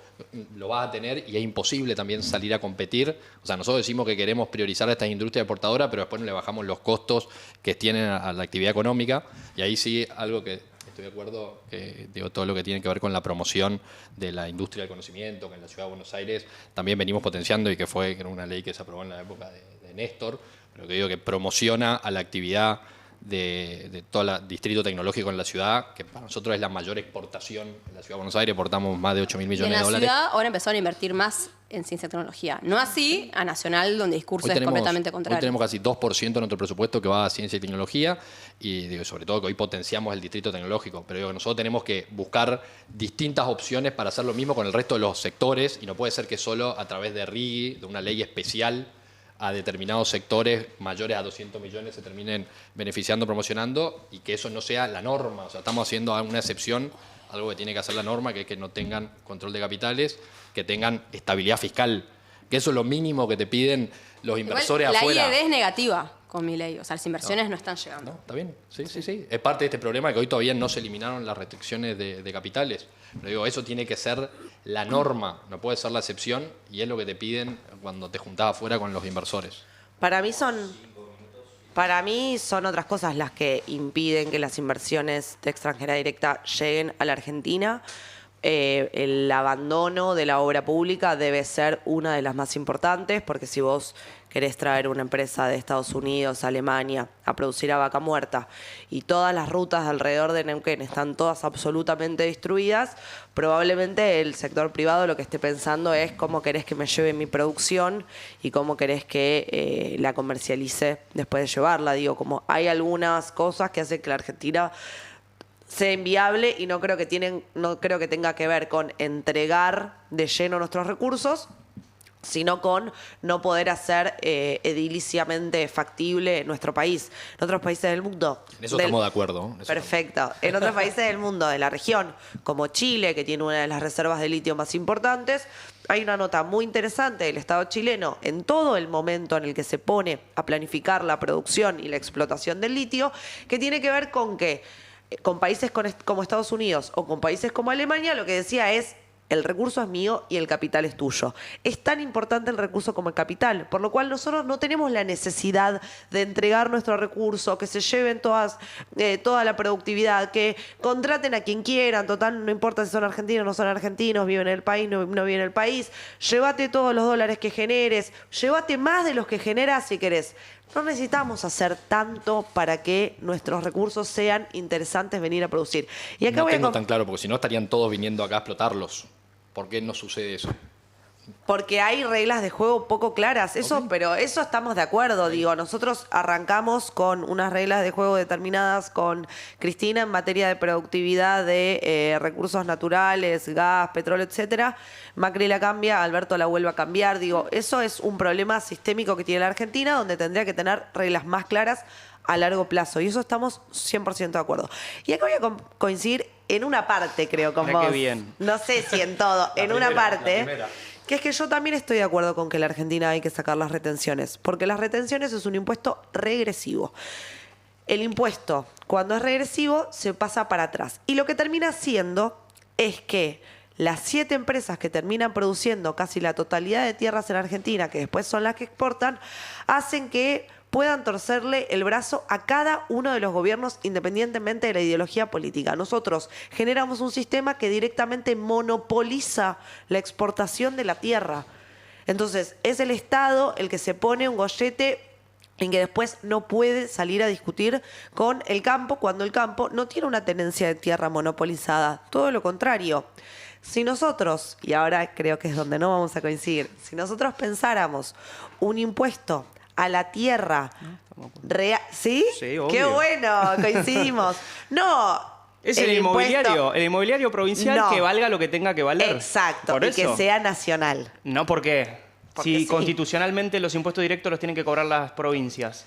lo vas a tener y es imposible también salir a competir. O sea, nosotros decimos que queremos priorizar a estas industrias exportadoras, pero después no le bajamos los costos que tienen a la actividad económica. Y ahí sí, algo que estoy de acuerdo, todo lo que tiene que ver con la promoción de la industria del conocimiento, que en la Ciudad de Buenos Aires también venimos potenciando y que fue una ley que se aprobó en la época de Néstor, pero que digo que promociona a la actividad de todo el distrito tecnológico en la ciudad, que para nosotros es la mayor exportación en la Ciudad de Buenos Aires, exportamos más de 8.000 millones de dólares. En la ciudad ahora empezaron a invertir más en ciencia y tecnología, no así a Nacional, donde el discurso es completamente contrario. Hoy tenemos casi 2% de nuestro presupuesto que va a ciencia y tecnología y sobre todo que hoy potenciamos el distrito tecnológico, pero nosotros tenemos que buscar distintas opciones para hacer lo mismo con el resto de los sectores y no puede ser que solo a través de RIGI, de una ley especial, a determinados sectores mayores a 200 millones se terminen beneficiando, promocionando y que eso no sea la norma. O sea, estamos haciendo una excepción, algo que tiene que hacer la norma, que es que no tengan control de capitales, que tengan estabilidad fiscal, que eso es lo mínimo que te piden los inversores afuera. La IED es negativa con mi ley, o sea, las inversiones no están llegando. No, está bien, sí. Es parte de este problema que hoy todavía no se eliminaron las restricciones de capitales. Pero digo, eso tiene que ser la norma, no puede ser la excepción y es lo que te piden cuando te juntás afuera con los inversores. Para mí son otras cosas las que impiden que las inversiones de extranjera directa lleguen a la Argentina. El abandono de la obra pública debe ser una de las más importantes, porque si vos querés traer una empresa de Estados Unidos, Alemania, a producir a Vaca Muerta y todas las rutas alrededor de Neuquén están todas absolutamente destruidas, probablemente el sector privado lo que esté pensando es cómo querés que me lleve mi producción y cómo querés que la comercialice después de llevarla. Digo, como hay algunas cosas que hacen que la Argentina sea inviable y no creo que tenga que ver con entregar de lleno nuestros recursos, sino con no poder hacer ediliciamente factible nuestro país. En otros países del mundo... En eso estamos de acuerdo. Perfecto. En otros países del mundo, de la región, como Chile, que tiene una de las reservas de litio más importantes, hay una nota muy interesante del Estado chileno en todo el momento en el que se pone a planificar la producción y la explotación del litio, que tiene que ver con que con países como Estados Unidos o con países como Alemania, lo que decía es: el recurso es mío y el capital es tuyo. Es tan importante el recurso como el capital, por lo cual nosotros no tenemos la necesidad de entregar nuestro recurso, que se lleven toda la productividad, que contraten a quien quieran, total, no importa si son argentinos o no son argentinos, viven en el país, no viven en el país, llévate todos los dólares que generes, llévate más de los que generas si querés. No necesitamos hacer tanto para que nuestros recursos sean interesantes venir a producir. Y acá no tengo tan claro, porque si no estarían todos viniendo acá a explotarlos. ¿Por qué no sucede eso? Porque hay reglas de juego poco claras, eso, pero eso estamos de acuerdo, digo, nosotros arrancamos con unas reglas de juego determinadas con Cristina en materia de productividad de recursos naturales, gas, petróleo, etcétera. Macri la cambia, Alberto la vuelve a cambiar, digo, eso es un problema sistémico que tiene la Argentina, donde tendría que tener reglas más claras a largo plazo, y eso estamos 100% de acuerdo. Y acá voy a coincidir en una parte, creo, con vos. Qué bien. No sé si en todo, en una parte. Que es que yo también estoy de acuerdo con que en la Argentina hay que sacar las retenciones, porque las retenciones es un impuesto regresivo. El impuesto, cuando es regresivo, se pasa para atrás. Y lo que termina haciendo es que las 7 empresas que terminan produciendo casi la totalidad de tierras en Argentina, que después son las que exportan, hacen que puedan torcerle el brazo a cada uno de los gobiernos independientemente de la ideología política. Nosotros generamos un sistema que directamente monopoliza la exportación de la tierra. Entonces, es el Estado el que se pone un gollete en que después no puede salir a discutir con el campo cuando el campo no tiene una tenencia de tierra monopolizada. Todo lo contrario. Si nosotros, y ahora creo que es donde no vamos a coincidir, si nosotros pensáramos un impuesto a la tierra real. ¿Sí? Sí, obvio. ¡Qué bueno! Coincidimos. No. Es el inmobiliario provincial No. que valga lo que tenga que valer. Exacto. ¿Por y eso? que sea nacional. No, ¿por qué? Porque Si sí. constitucionalmente los impuestos directos los tienen que cobrar las provincias.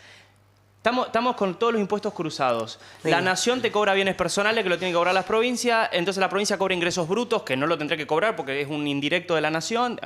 Estamos con todos los impuestos cruzados. Sí. La nación te cobra bienes personales que lo tienen que cobrar las provincias, entonces la provincia cobra ingresos brutos que no lo tendría que cobrar porque es un indirecto de la nación.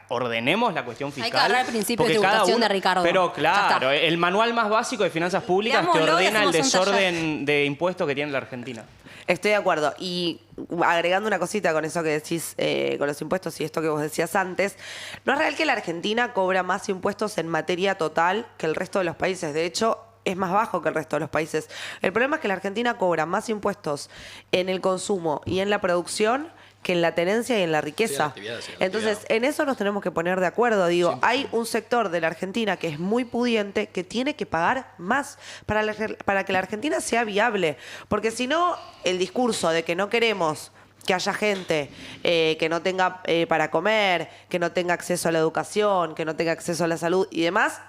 Ordenemos la cuestión fiscal. Hay que agarrar el principio de porque cada tributación de Ricardo. Pero Ya claro, está. el manual más básico de finanzas públicas te Leámoslo y ordena el hacemos un desorden de impuestos que tiene la Argentina. Estoy de acuerdo. Y agregando una cosita con eso que decís, con los impuestos y esto que vos decías antes, no es real que la Argentina cobra más impuestos en materia total que el resto de los países. De hecho, es más bajo que el resto de los países. El problema es que la Argentina cobra más impuestos en el consumo y en la producción que en la tenencia y en la riqueza. Sí, en la actividad, sí, en la Entonces, actividad. en eso nos tenemos que poner de acuerdo. Digo, 100%. hay un sector de la Argentina que es muy pudiente, que tiene que pagar más para que la Argentina sea viable. Porque si no, el discurso de que no queremos que haya gente que no tenga para comer, que no tenga acceso a la educación, que no tenga acceso a la salud y demás,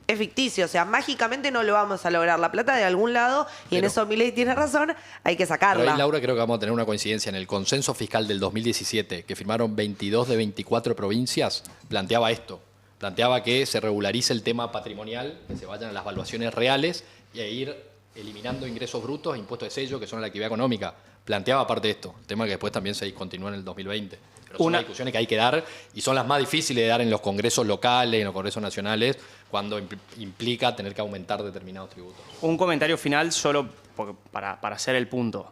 es ficticio. O sea, mágicamente no lo vamos a lograr. La plata de algún lado, y en Pero- eso Milei tiene razón, hay que Pero sacarla. ahí, Laura, creo que vamos a tener una coincidencia. En el consenso fiscal del 2017, que firmaron 22 de 24 provincias, planteaba esto. Planteaba que se regularice el tema patrimonial, que se vayan a las valuaciones reales y a ir eliminando ingresos brutos e impuestos de sello, que son la actividad económica. Planteaba aparte esto, tema que después también se continúa en el 2020. Pero son las discusiones que hay que dar y son las más difíciles de dar en los congresos locales, en los congresos nacionales, cuando implica tener que aumentar determinados tributos. Un comentario final solo para hacer el punto.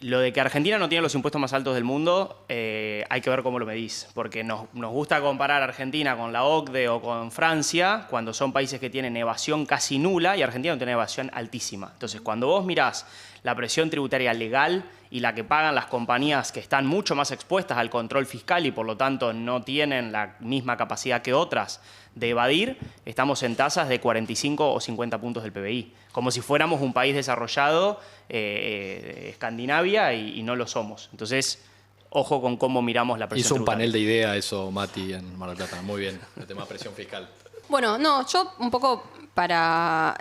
Lo de que Argentina no tiene los impuestos más altos del mundo, hay que ver cómo lo medís, porque nos gusta comparar Argentina con la OCDE o con Francia, cuando son países que tienen evasión casi nula y Argentina no tiene evasión altísima. Entonces, cuando vos mirás la presión tributaria legal y la que pagan las compañías que están mucho más expuestas al control fiscal y por lo tanto no tienen la misma capacidad que otras de evadir, estamos en tasas de 45 o 50 puntos del PBI, como si fuéramos un país desarrollado, Escandinavia, y no lo somos. Entonces, ojo con cómo miramos la presión Hizo un tributaria. panel de ideas eso, Mati, en Mar del Plata. Muy bien, el tema de presión fiscal. Bueno, no, yo un poco para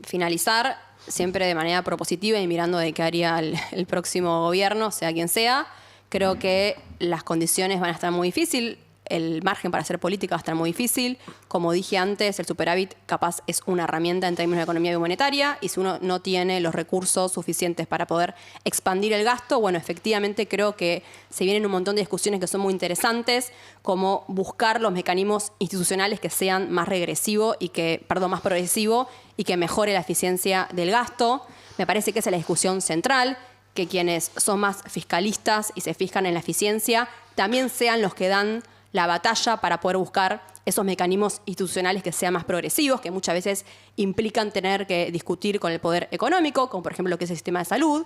finalizar, siempre de manera propositiva y mirando de qué haría el próximo gobierno, sea quien sea, creo que las condiciones van a estar muy difíciles, el margen para hacer política va a estar muy difícil. Como dije antes, el superávit capaz es una herramienta en términos de economía monetaria y si uno no tiene los recursos suficientes para poder expandir el gasto, bueno, efectivamente creo que se vienen un montón de discusiones que son muy interesantes, como buscar los mecanismos institucionales que sean más progresivo y que mejore la eficiencia del gasto. Me parece que esa es la discusión central, que quienes son más fiscalistas y se fijan en la eficiencia también sean los que dan la batalla para poder buscar esos mecanismos institucionales que sean más progresivos, que muchas veces implican tener que discutir con el poder económico, como por ejemplo lo que es el sistema de salud.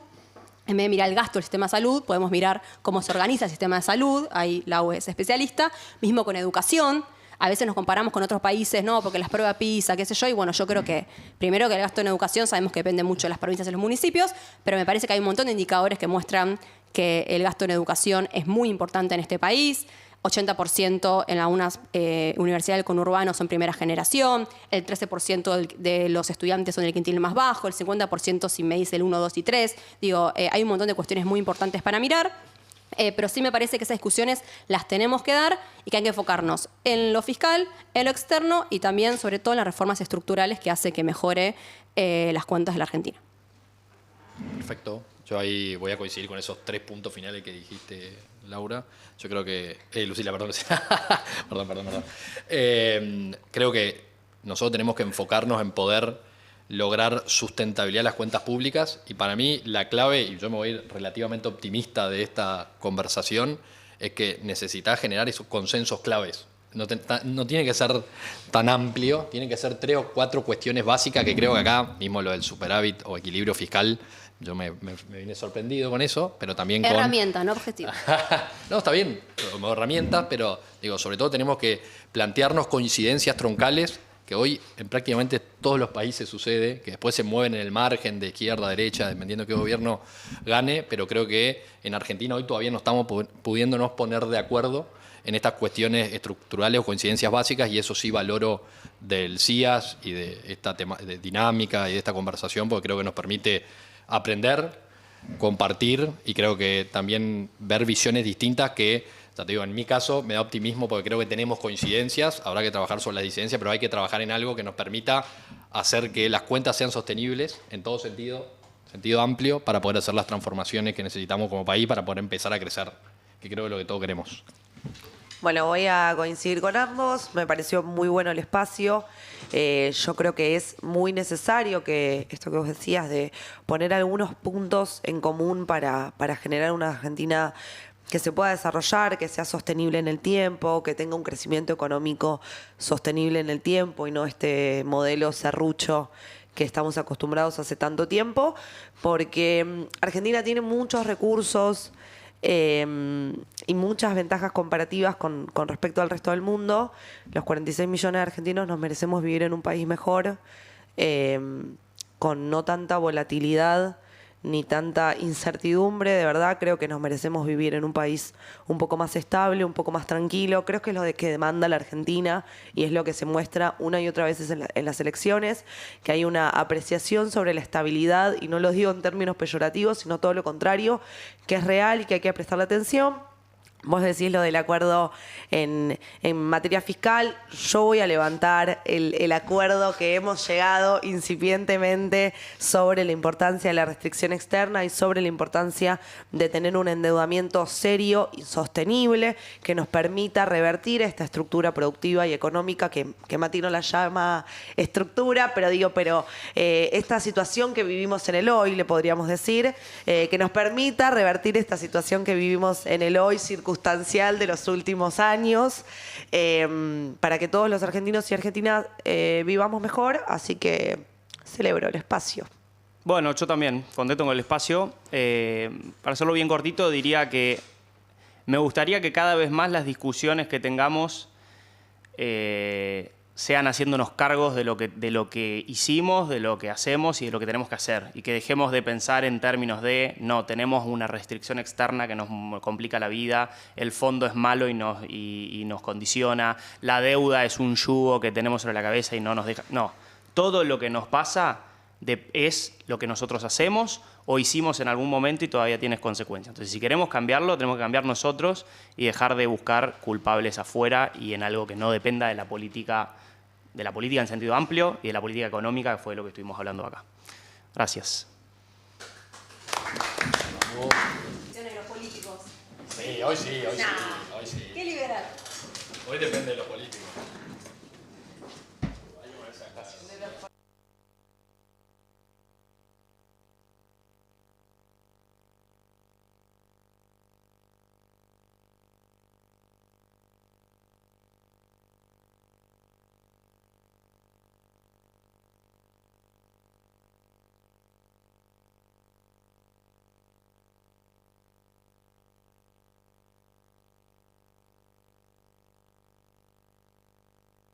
En vez de mirar el gasto del sistema de salud, podemos mirar cómo se organiza el sistema de salud, ahí la UE es especialista, mismo con educación. A veces nos comparamos con otros países, no, porque las pruebas PISA, qué sé yo, y bueno, yo creo que primero que el gasto en educación sabemos que depende mucho de las provincias y los municipios, pero me parece que hay un montón de indicadores que muestran que el gasto en educación es muy importante en este país. 80% en algunas universidades del conurbano son primera generación, el 13% de los estudiantes son el quintil más bajo, el 50% si me dice el 1, 2 y 3. Digo, hay un montón de cuestiones muy importantes para mirar, pero sí me parece que esas discusiones las tenemos que dar y que hay que enfocarnos en lo fiscal, en lo externo y también, sobre todo, en las reformas estructurales que hace que mejore las cuentas de la Argentina. Perfecto. Yo ahí voy a coincidir con esos 3 puntos finales que dijiste, Laura. Yo creo que... Lucila, perdón. perdón. Creo que nosotros tenemos que enfocarnos en poder lograr sustentabilidad de las cuentas públicas. Y para mí la clave, y yo me voy a ir relativamente optimista de esta conversación, es que necesitas generar esos consensos claves. No tiene que ser tan amplio, tienen que ser 3 o 4 cuestiones básicas que creo que acá, mismo lo del superávit o equilibrio fiscal, yo me vine sorprendido con eso, pero también con... Herramienta, no objetivo. No, está bien, como herramientas, pero digo, sobre todo tenemos que plantearnos coincidencias troncales, que hoy en prácticamente todos los países sucede, que después se mueven en el margen de izquierda a derecha, dependiendo de qué gobierno gane, pero creo que en Argentina hoy todavía no estamos pudiéndonos poner de acuerdo en estas cuestiones estructurales o coincidencias básicas, y eso sí valoro del CIAS y de esta de dinámica y de esta conversación, porque creo que nos permite aprender, compartir y creo que también ver visiones distintas que, ya te digo, en mi caso me da optimismo porque creo que tenemos coincidencias, habrá que trabajar sobre las disidencias, pero hay que trabajar en algo que nos permita hacer que las cuentas sean sostenibles en todo sentido amplio, para poder hacer las transformaciones que necesitamos como país para poder empezar a crecer, que creo que es lo que todos queremos. Bueno, voy a coincidir con ambos. Me pareció muy bueno el espacio. Yo creo que es muy necesario que esto que vos decías de poner algunos puntos en común para generar una Argentina que se pueda desarrollar, que sea sostenible en el tiempo, que tenga un crecimiento económico sostenible en el tiempo y no este modelo serrucho que estamos acostumbrados hace tanto tiempo, porque Argentina tiene muchos recursos y muchas ventajas comparativas con respecto al resto del mundo. Los 46 millones de argentinos nos merecemos vivir en un país mejor, con no tanta volatilidad ni tanta incertidumbre. De verdad creo que nos merecemos vivir en un país un poco más estable, un poco más tranquilo. Creo que es lo que demanda la Argentina y es lo que se muestra una y otra vez en las elecciones, que hay una apreciación sobre la estabilidad, y no lo digo en términos peyorativos, sino todo lo contrario, que es real y que hay que prestarle atención. Vos decís lo del acuerdo en materia fiscal. Yo voy a levantar el acuerdo que hemos llegado incipientemente sobre la importancia de la restricción externa y sobre la importancia de tener un endeudamiento serio y sostenible que nos permita revertir esta estructura productiva y económica que Mati no la llama estructura, pero esta situación que vivimos en el hoy, le podríamos decir, que nos permita revertir esta situación que vivimos en el hoy circunstancial de los últimos años, para que todos los argentinos y argentinas vivamos mejor. Así que celebro el espacio. Bueno, yo también, contento con el espacio. Para hacerlo bien cortito, diría que me gustaría que cada vez más las discusiones que tengamos sean haciéndonos cargos de lo que hicimos, de lo que hacemos y de lo que tenemos que hacer. Y que dejemos de pensar en términos de, no, tenemos una restricción externa que nos complica la vida, el fondo es malo y nos condiciona, la deuda es un yugo que tenemos sobre la cabeza y no nos deja... No, todo lo que nos pasa es lo que nosotros hacemos o hicimos en algún momento y todavía tiene consecuencias. Entonces, si queremos cambiarlo, tenemos que cambiar nosotros y dejar de buscar culpables afuera y en algo que no dependa de la política en sentido amplio y de la política económica, que fue lo que estuvimos hablando acá. Gracias. Los políticos. Sí, hoy sí. Qué liberal. Hoy depende de los políticos.